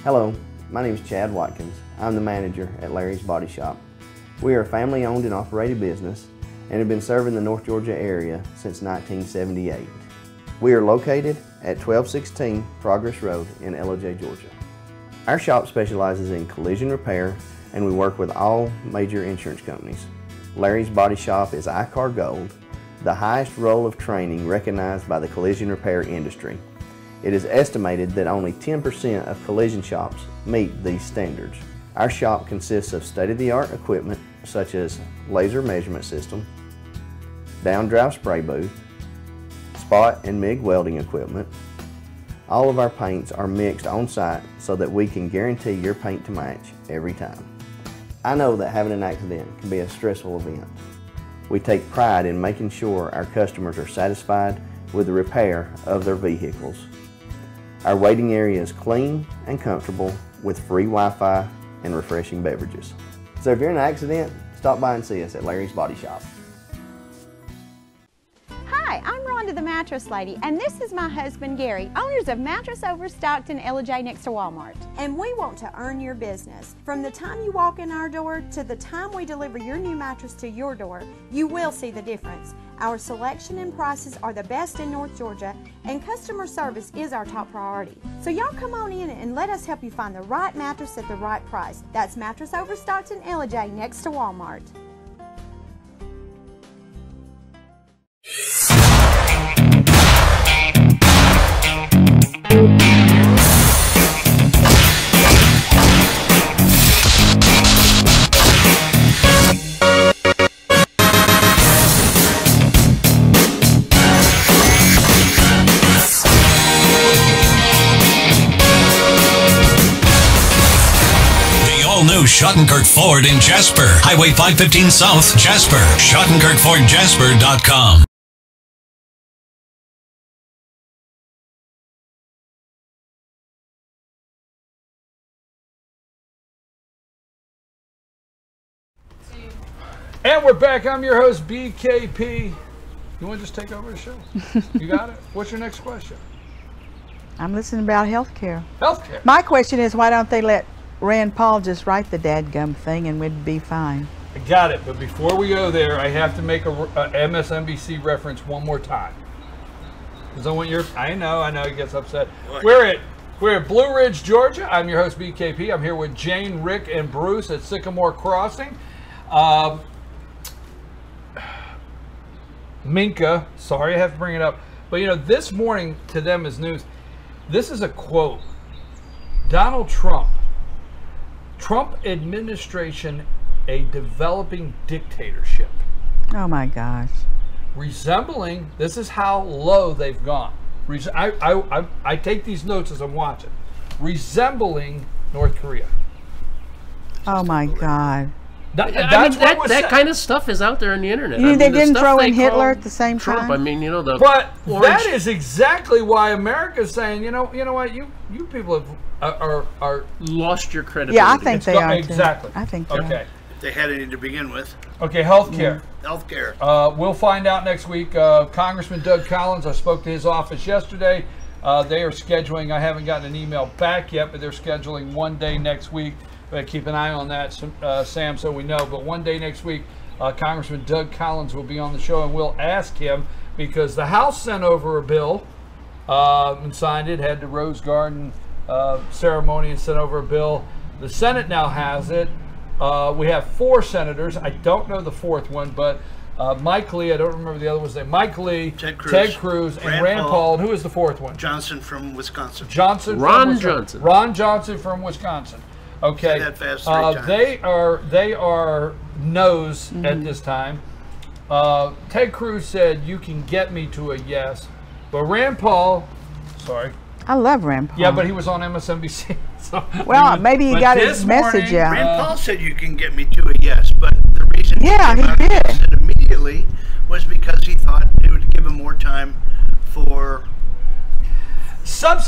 Hello, my name is Chad Watkins. I'm the manager at Larry's Body Shop. We are a family-owned and operated business and have been serving the North Georgia area since 1978. We are located at 1216 Progress Road in LOJ, Georgia. Our shop specializes in collision repair and we work with all major insurance companies. Larry's Body Shop is ICAR Gold, the highest role of training recognized by the collision repair industry. It is estimated that only 10% of collision shops meet these standards. Our shop consists of state-of-the-art equipment such as laser measurement system, down-drive spray booth, spot and MIG welding equipment. All of our paints are mixed on site so that we can guarantee your paint to match every time. I know that having an accident can be a stressful event. We take pride in making sure our customers are satisfied with the repair of their vehicles. Our waiting area is clean and comfortable with free Wi-Fi and refreshing beverages. So if you're in an accident, stop by and see us at Larry's Body Shop.
Hi, I'm Rhonda the Mattress Lady, and this is my husband Gary, owners of Mattress Overstocked in LJ next to Walmart. And we want to earn your business. From the time you walk in our door to the time we deliver your new mattress to your door, you will see the difference. Our selection and prices are the best in North Georgia, and customer service is our top priority. So y'all come on in and let us help you find the right mattress at the right price. That's Mattress Overstocked in LJ next to Walmart.
New Schottenkirk Ford in Jasper. Highway 515 South, Jasper. SchottenkirkFordJasper.com.
And we're back. I'm your host, BKP. You want to just take over the show? You got it? What's your next question?
I'm listening about health care.
Health care.
My question is, why don't they let Rand Paul just write the dadgum thing and we'd be fine?
I got it, but before we go there, I have to make a MSNBC reference one more time. Because I want your, I know he gets upset. We're at Blue Ridge, Georgia. I'm your host, BKP. I'm here with Jane, Rick, and Bruce at Sycamore Crossing. Minka, sorry I have to bring it up, but you know, this morning to them is news. This is a quote. Donald Trump administration, a developing dictatorship.
Oh my gosh.
Resembling, this is how low they've gone. I take these notes as I'm watching. Resembling North Korea.
Oh my God.
That kind of stuff is out there on the internet.
You mean they didn't throw in Hitler at the same
Trump,
time?
I mean, you know,
But that is exactly why America's saying, you know what, you people are
lost your credibility.
Yeah, I think they are
exactly.
Too. I think
okay.
Are.
If they had any to begin with.
Okay, healthcare.
Healthcare.
We'll find out next week. Congressman Doug Collins, I spoke to his office yesterday. They are scheduling. I haven't gotten an email back yet, but they're scheduling one day next week. Keep an eye on that, Sam, so we know. But one day next week, Congressman Doug Collins will be on the show, and we'll ask him, because the House sent over a bill and signed it, had the Rose Garden ceremony and sent over a bill. The Senate now has it. We have 4 senators. I don't know the 4th one, but Mike Lee, I don't remember the other one's name. Mike Lee, Ted Cruz, and Rand Paul. And who is the 4th one?
Johnson from Wisconsin.
Ron Johnson from Wisconsin. Okay,
that fast 3 times.
they are no's at this time. Ted Cruz said you can get me to a yes, but Rand Paul, sorry.
I love Rand Paul.
Yeah, but he was on MSNBC. So,
well, maybe he got his message out.
Rand Paul said you can get me to a yes, but the reason
he
did immediately was because he thought it would give him more time for.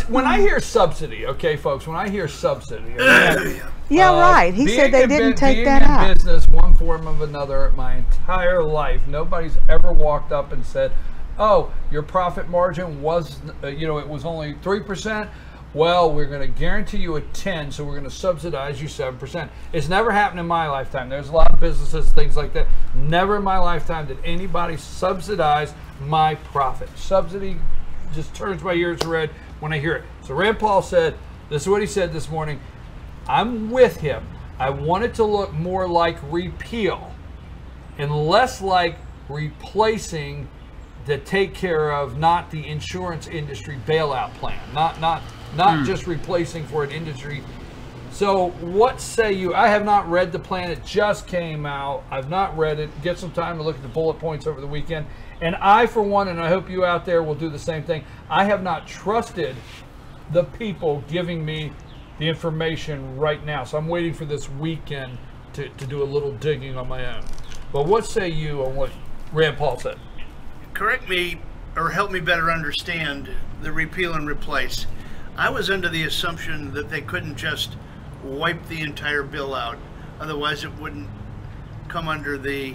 When I hear subsidy, okay, folks, when I hear subsidy,
right. He said they didn't take that out.
Being in business, one form of another, my entire life, nobody's ever walked up and said, "Oh, your profit margin was, it was only 3%. well, we're going to guarantee you a 10, so we're going to subsidize you 7%. It's never happened in my lifetime. There's a lot of businesses, things like that. Never in my lifetime did anybody subsidize my profit. Subsidy just turns my ears red when I hear it. So Rand Paul said, this is what he said this morning, I'm with him. I want it to look more like repeal and less like replacing to take care of not the insurance industry bailout plan, not just replacing for an industry. So what say you? I have not read the plan. It just came out. I've not read it. Get some time to look at the bullet points over the weekend. And I, for one, and I hope you out there will do the same thing, I have not trusted the people giving me the information right now. So I'm waiting for this weekend to do a little digging on my own. But what say you on what Rand Paul said?
Correct me or help me better understand the repeal and replace. I was under the assumption that they couldn't just wipe the entire bill out, otherwise it wouldn't come under the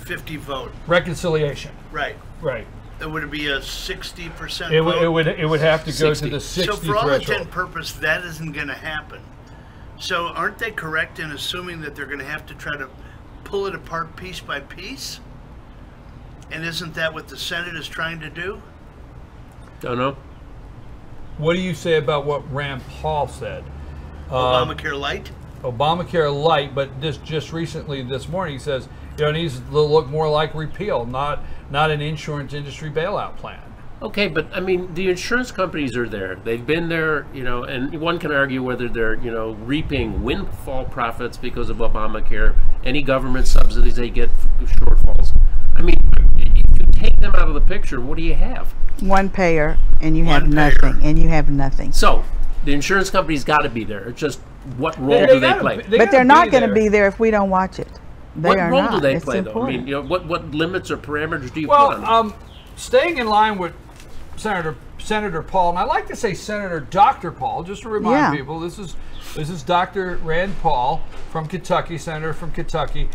50 vote.
Reconciliation.
Right.
Right.
It would be a 60%
vote. It would have to go to the 60
So for all
threshold.
intent and purpose, that isn't going to happen. So aren't they correct in assuming that they're going to have to try to pull it apart piece by piece? And isn't that what the Senate is trying to do?
Don't know.
What do you say about what Rand Paul said?
Obamacare Light?
Obamacare Light, but just recently this morning he says, it needs to look more like repeal, not an insurance industry bailout plan.
Okay, but I mean, the insurance companies are there. They've been there, and one can argue whether they're, reaping windfall profits because of Obamacare, any government subsidies they get, shortfalls. I mean, if you take them out of the picture, what do you have?
One payer, and you have nothing.
So, the insurance company's got to be there. It's just, what role do they play?
But they're not going to be there if we don't watch it.
What role do they play, though? I mean, what limits or parameters do you put on them?
Staying in line with Senator Paul, and I like to say Senator Dr. Paul, just to remind people, this is Dr. Rand Paul from Kentucky, Senator from Kentucky.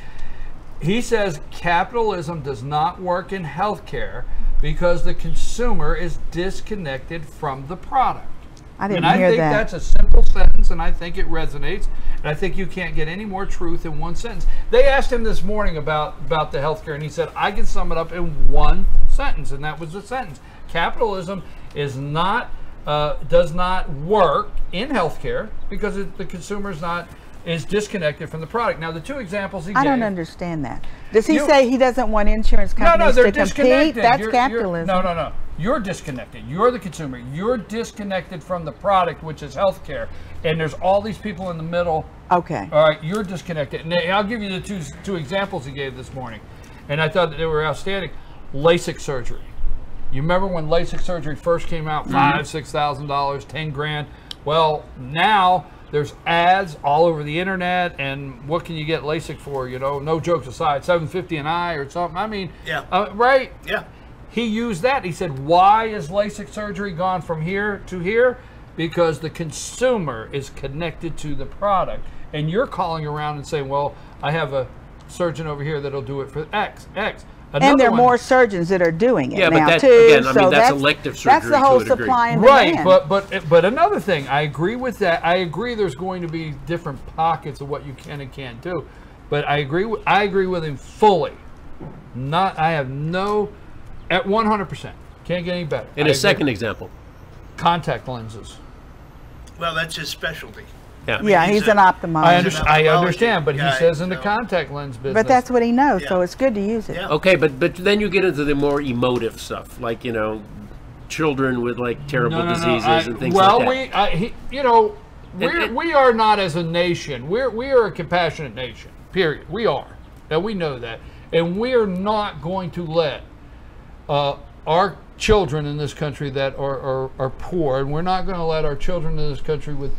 He says capitalism does not work in healthcare because the consumer is disconnected from the product.
I think that's
a simple sentence, and I think it resonates, and I think you can't get any more truth in one sentence. They asked him this morning about the healthcare, and he said, I can sum it up in one sentence, and that was the sentence. Capitalism is does not work in healthcare because the consumer is disconnected from the product. Now, the two examples he gave.
I don't understand that. Does he say he doesn't want insurance companies to compete? That's capitalism.
No. You're disconnected. You're the consumer. You're disconnected from the product, which is healthcare. And there's all these people in the middle.
Okay.
All right, you're disconnected. And I'll give you the two examples he gave this morning. And I thought that they were outstanding. LASIK surgery. You remember when LASIK surgery first came out, $5,000, $6,000, 10 grand? Well, now there's ads all over the internet, and what can you get LASIK for? No jokes aside, $750 an eye or something. I mean, right?
Yeah.
He used that. He said, why is LASIK surgery gone from here to here? Because the consumer is connected to the product. And you're calling around and saying, well, I have a surgeon over here that'll do it for X.
And there are more surgeons that are doing it now,
but
too.
Again, I mean, that's elective surgery.
That's the whole supply and demand.
Right, but another thing, I agree with that. I agree there's going to be different pockets of what you can and can't do. But I agree with him fully. I have no, at 100%. Can't get any better.
In a second example.
Contact lenses.
Well, that's his specialty.
Yeah, he's an ophthalmologist.
I understand, but he says in the contact lens business.
But that's what he knows, so it's good to use it.
Okay, but then you get into the more emotive stuff, like children with terrible diseases and things like that.
We are not as a nation. We are a compassionate nation. Period. We are. Now we know that, and we are not going to let our children in this country that are poor, and we're not going to let our children in this country with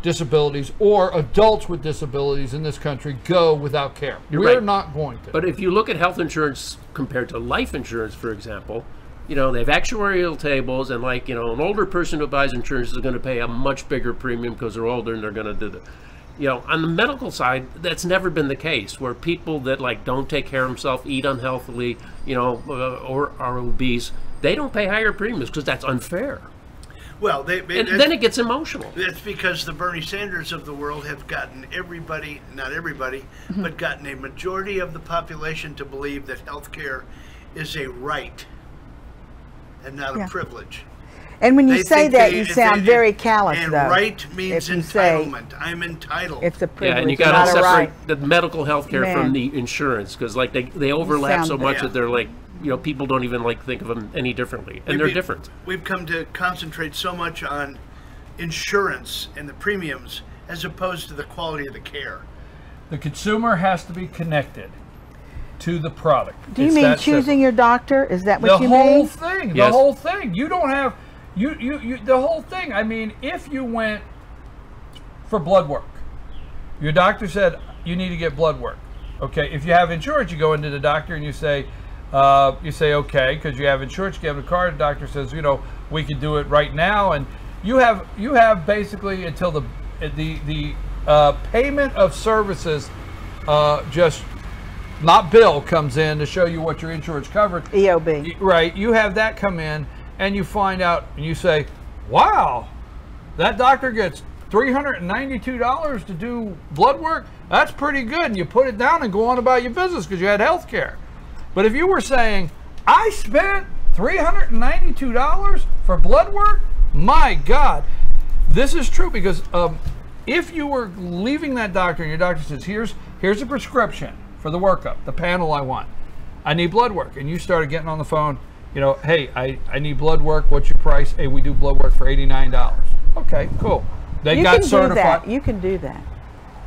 disabilities or adults with disabilities in this country go without care. We're not going to.
But if you look at health insurance compared to life insurance, for example, they have actuarial tables, and an older person who buys insurance is going to pay a much bigger premium because they're older and they're going to do the on the medical side, that's never been the case, where people that don't take care of themselves, eat unhealthily, or are obese, they don't pay higher premiums because that's unfair.
Well,
then it gets emotional.
That's because the Bernie Sanders of the world have gotten everybody, not everybody, but gotten a majority of the population to believe that health care is a right and not a privilege.
And when you say that, you sound very callous,
and
though.
And right means entitlement. I'm entitled.
It's a privilege.
Yeah, and you got to separate the medical health care from the insurance, because like they overlap so much that they're like, you know, people don't even like think of them any differently, and they're different.
We've come to concentrate so much on insurance and the premiums as opposed to the quality of the care.
The consumer has to be connected to the product.
Do you mean choosing your doctor? Is that what you mean?
The whole thing. The whole thing. You don't have the whole thing. I mean, if you went for blood work, your doctor said you need to get blood work. Okay. If you have insurance, you go into the doctor and you say okay, because you have insurance, you have a card. The doctor says, you know, we can do it right now, and you have basically until the payment of services, just not bill, comes in to show you what your insurance covered.
EOB.
Right. You have that come in, and you find out, and you say, wow, that doctor gets $392 to do blood work. That's pretty good. And you put it down and go on about your business because you had health care. But if you were saying, I spent $392 for blood work, my God, this is true, because if you were leaving that doctor and your doctor says, here's a prescription for the workup, the panel I want, I need blood work, and you started getting on the phone, you know, hey, I need blood work, what's your price? Hey, we do blood work for $89. Okay, cool. They got certified.
You can do that.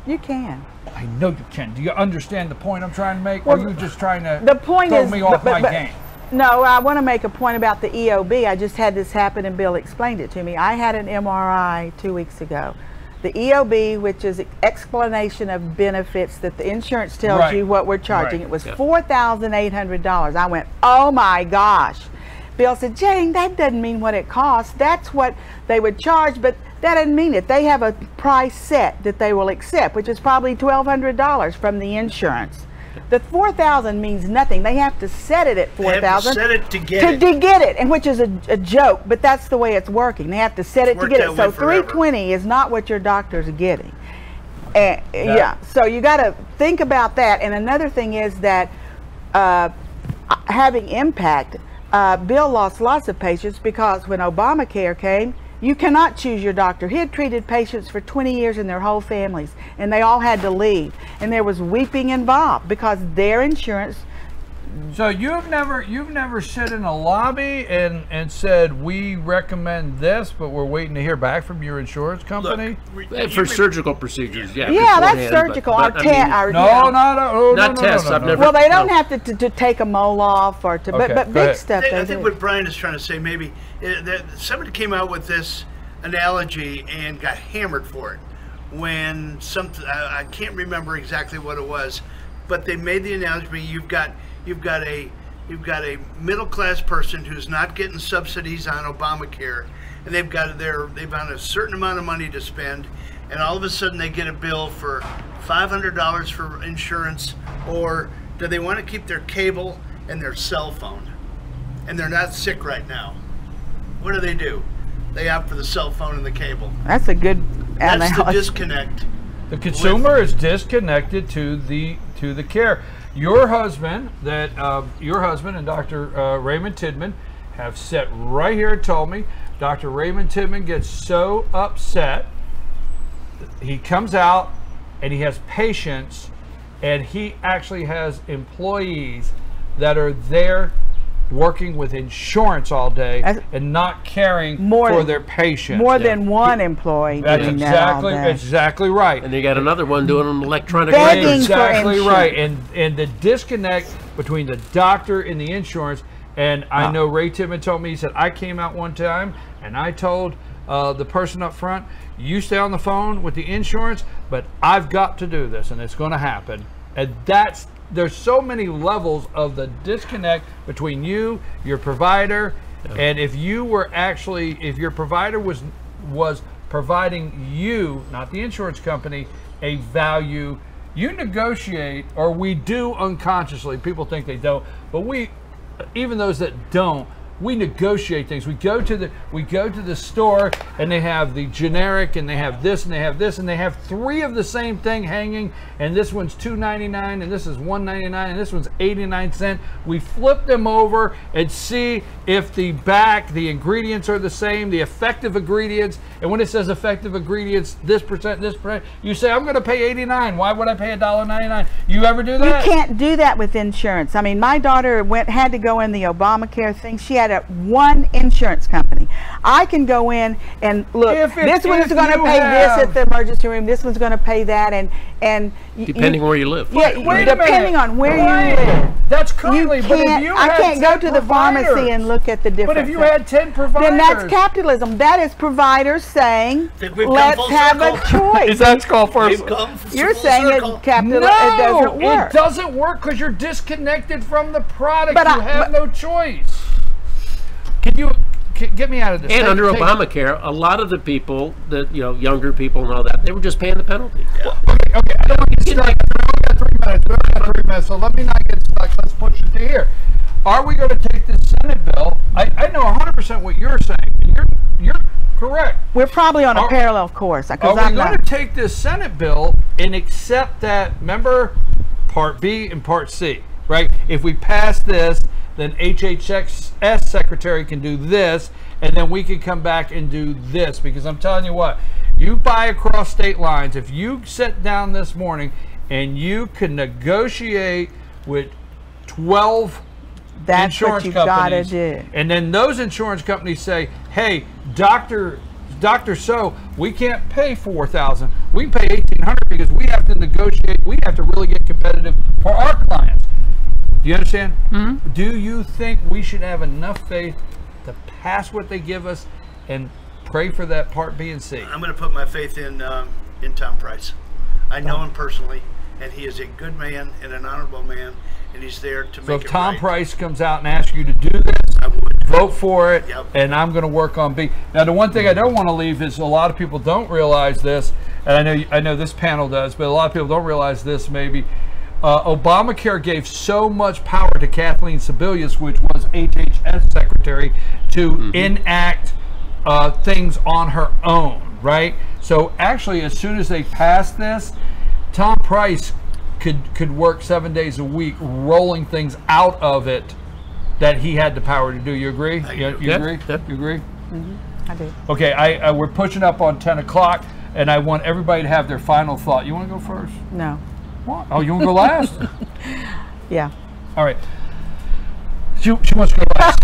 You can.
I know you can. Do you understand the point I'm trying to make? Well, or are you just trying to
throw
me off my game?
No, I want to make a point about the EOB. I just had this happen and Bill explained it to me. I had an MRI 2 weeks ago. The EOB, which is explanation of benefits that the insurance tells you what we're charging, it was $4,800. I went, oh my gosh. Bill said, Jane, that doesn't mean what it costs. That's what they would charge, but that doesn't mean it. They have a price set that they will accept, which is probably $1,200 from the insurance. The $4,000 means nothing. They have to set it at $4,000.
They have to set it to get it.
And which is a joke, but that's the way it's working. They have to set it to get it. So $320 is not what your doctor's getting. And, yeah, so you got to think about that. And another thing is that having impact, Bill lost lots of patients because when Obamacare came, you cannot choose your doctor. He had treated patients for 20 years and their whole families, and they all had to leave. And there was weeping involved because their insurance.
So you've never sit in a lobby and said, we recommend this, but we're waiting to hear back from your insurance company?
Look, for surgical procedures, yeah.
Yeah, that's surgical.
Not tests.
I've never.
Well, they don't have to take a mole off or to, but big stuff.
I think what Brian is trying to say, maybe somebody came out with this analogy and got hammered for it when something, I can't remember exactly what it was, but they made the analogy. You've got a middle class person who's not getting subsidies on Obamacare, and they've got a certain amount of money to spend, and all of a sudden they get a bill for $500 for insurance, or do they want to keep their cable and their cell phone, and they're not sick right now? What do? They opt for the cell phone and the cable.
That's a good analogy.
That's the disconnect.
The consumer is disconnected to the care. Your husband and Dr. Raymond Tidman have sat right here and told me Dr. Raymond Tidman gets so upset. He comes out and he has patients, and he actually has employees that are there working with insurance all day and not caring for their patients.
More than one employee.
That's exactly right.
And you got another one doing an electronic
begging
exactly right. And the disconnect between the doctor and the insurance. And I know Ray Tidman told me, he said, I came out one time and I told the person up front, you stay on the phone with the insurance, but I've got to do this and it's going to happen. And there's so many levels of the disconnect between you, your provider, and if your provider was providing you, not the insurance company, a value, you negotiate, or we do unconsciously. People think they don't, but even those that don't, we negotiate things. We go to the store, and they have the generic, and they have this, and they have this, and they have 3 of the same thing hanging, and this one's $2.99, and this is $1.99, and this one's 89 cents. We flip them over and see if the ingredients are the same, the effective ingredients, and when it says effective ingredients, this percent, you say, I'm going to pay 89. Why would I pay $1.99? You ever do that?
You can't do that with insurance. I mean, my daughter had to go in the Obamacare thing. She had one insurance company. I can go in and look, this one's going to pay this at the emergency room, this one's going to pay that, and
depending where you live.
Yeah, depending on where you live.
That's currently, but if you
I can't go to the pharmacy and look at the difference.
But if you had 10 providers.
Then that's capitalism. That is providers saying, let's have a choice.
Is that called first?
You're saying that capitalism doesn't work.
It doesn't work because you're disconnected from the product. You have no choice. Can you get me out of this?
And under Obamacare, a lot of the people that, younger people and all that, they were just paying the penalty.
Yeah. Okay. I don't want to get stuck. We only got 3 minutes. We only got 3 minutes, so let me not get stuck. Let's push it to here. Are we going to take this Senate bill? I know 100% what you're saying. You're correct.
We're probably on a parallel course.
Are we going to take this Senate bill and accept that, remember, Part B and Part C, right? If we pass this, then HHS secretary can do this, and then we can come back and do this. Because I'm telling you what, you buy across state lines, if you sit down this morning and you can negotiate with 12 insurance companies, and then those insurance companies say, hey, Dr. So, we can't pay $4,000. We can pay $1,800 because we have to negotiate. We have to really get competitive for our clients. Do you understand? Mm-hmm. Do you think we should have enough faith to pass what they give us and pray for that Part B and C?
I'm going to put my faith in Tom Price. I know him personally, and he is a good man and an honorable man, and he's there to make it right.
So if Tom Price comes out and asks you to do this,
I would
vote for it, and I'm going to work on B. Now, the one thing I don't want to leave is a lot of people don't realize this, and I know this panel does, but a lot of people don't realize this maybe. Obamacare gave so much power to Kathleen Sebelius, which was HHS secretary, to enact things on her own, right? So actually, as soon as they passed this, Tom Price could work 7 days a week, rolling things out of it that he had the power to do. You agree? You agree?
Yeah.
You agree?
Mm-hmm. I do.
Okay, we're pushing up on 10 o'clock, and I want everybody to have their final thought. You want to go first?
No.
What? Oh, you want to go last?
Yeah.
All right. She wants to go last.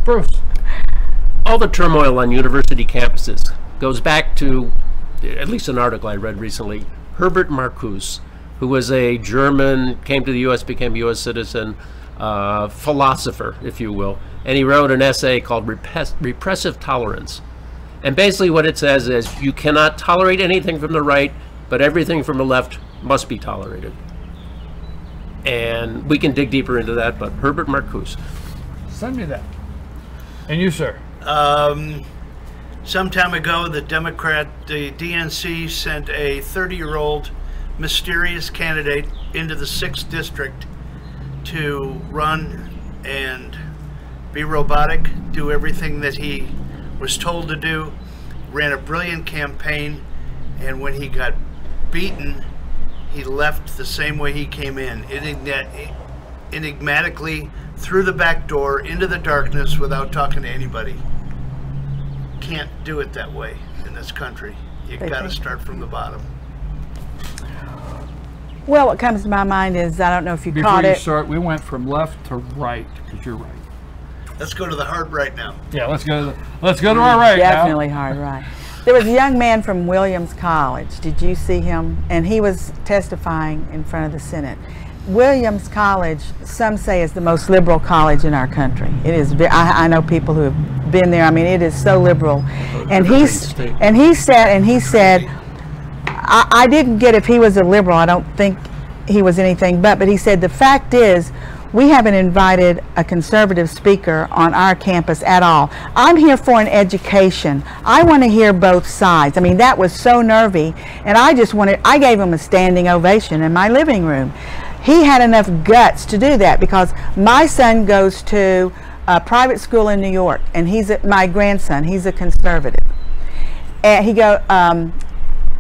Bruce.
All the turmoil on university campuses goes back to, at least an article I read recently, Herbert Marcuse, who was a German, came to the U.S., became a U.S. citizen, philosopher, if you will, and he wrote an essay called Repressive Tolerance. And basically what it says is you cannot tolerate anything from the right, but everything from the left must be tolerated. And we can dig deeper into that, but Herbert Marcuse.
Send me that. And you, sir?
Some time ago, the DNC sent a 30-year-old mysterious candidate into the 6th district to run and be robotic, do everything that he was told to do, ran a brilliant campaign, and when he got beaten, he left the same way he came in, enigmatically through the back door into the darkness without talking to anybody. Can't do it that way in this country. You got to start from the bottom.
Well, what comes to my mind is, I don't know if you caught it.
Before you start, we went from left to right, because you're right.
Let's go to the hard right now.
Yeah, let's go to our right now.
Definitely hard right. There was a young man from Williams College. Did you see him? And he was testifying in front of the Senate. Williams College, some say, is the most liberal college in our country. It is. I know people who have been there. I mean, it is so liberal. And he said, I didn't get if he was a liberal. I don't think he was anything but he said the fact is, we haven't invited a conservative speaker on our campus at all. I'm here for an education. I want to hear both sides. I mean, that was so nervy, and I gave him a standing ovation in my living room. He had enough guts to do that, because my son goes to a private school in New York, and my grandson, he's a conservative. And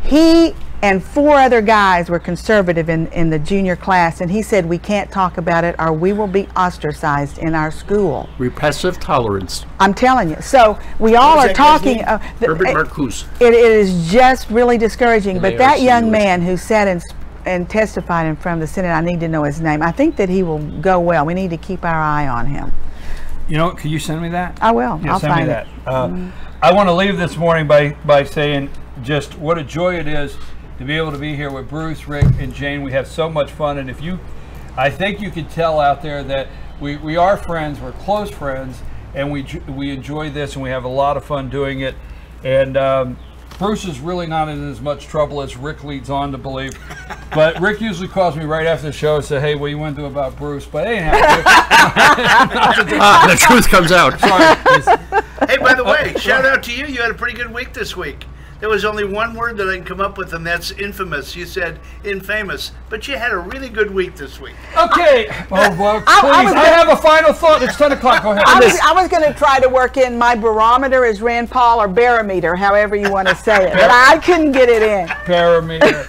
he and 4 other guys were conservative in the junior class, and he said, we can't talk about it or we will be ostracized in our school.
Repressive tolerance.
I'm telling you. So we all are talking.
Herbert Marcuse.
It is just really discouraging. But that young man who sat and testified in front of the Senate, I need to know his name. I think that he will go well. We need to keep our eye on him.
You know, can you send me that?
I will.
Yeah,
I'll
send
find
me that. I want to leave this morning by saying just what a joy it is to be able to be here with Bruce, Rick, and Jane. We have so much fun, and I think you can tell out there that we are friends, we're close friends, and we enjoy this, and we have a lot of fun doing it. And Bruce is really not in as much trouble as Rick leads on to believe. But Rick usually calls me right after the show and say, hey, what do you want to do about Bruce? But anyhow,
the truth comes out.
Sorry.
Hey, by the way, shout out to you. You had a pretty good week this week. There was only one word that I can come up with, and that's infamous. You said infamous, but you had a really good week this week.
Okay. Oh, well, please, I have a final thought. It's 10 o'clock. Go ahead.
I was going to try to work in my barometer as Rand Paul, or barometer, however you want to say it, but I couldn't get it in.
Barometer.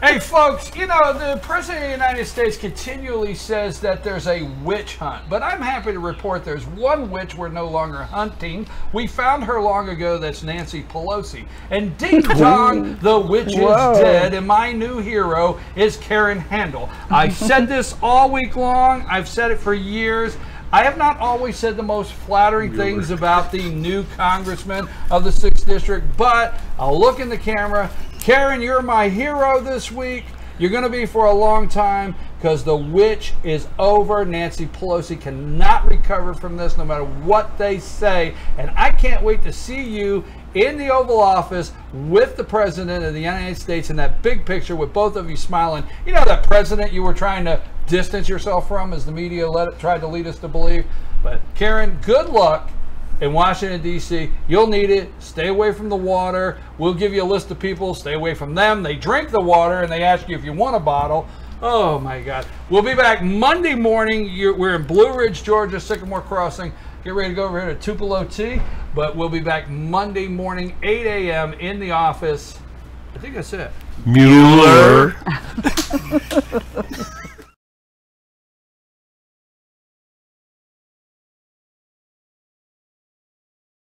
Hey, folks, you know, the President of the United States continually says that there's a witch hunt, but I'm happy to report there's one witch we're no longer hunting. We found her long ago. That's Nancy Pelosi. And ding dong, the witch is dead, and my new hero is Karen Handel. I said this all week long. I've said it for years. I have not always said the most flattering things about the new congressman of the 6th District, but I'll look in the camera. Karen, you're my hero this week. You're going to be for a long time, because the witch is over. Nancy Pelosi cannot recover from this no matter what they say. And I can't wait to see you in the Oval Office with the President of the United States in that big picture with both of you smiling. You know, that president you were trying to distance yourself from, as the media tried to lead us to believe. But Karen, good luck in Washington, D.C. You'll need it. Stay away from the water. We'll give you a list of people. Stay away from them. They drink the water and they ask you if you want a bottle. Oh, my God. We'll be back Monday morning. We're in Blue Ridge, Georgia, Sycamore Crossing. Get ready to go over here to Tupelo Tea. But we'll be back Monday morning, 8 a.m. in the office. I think that's it.
Mueller.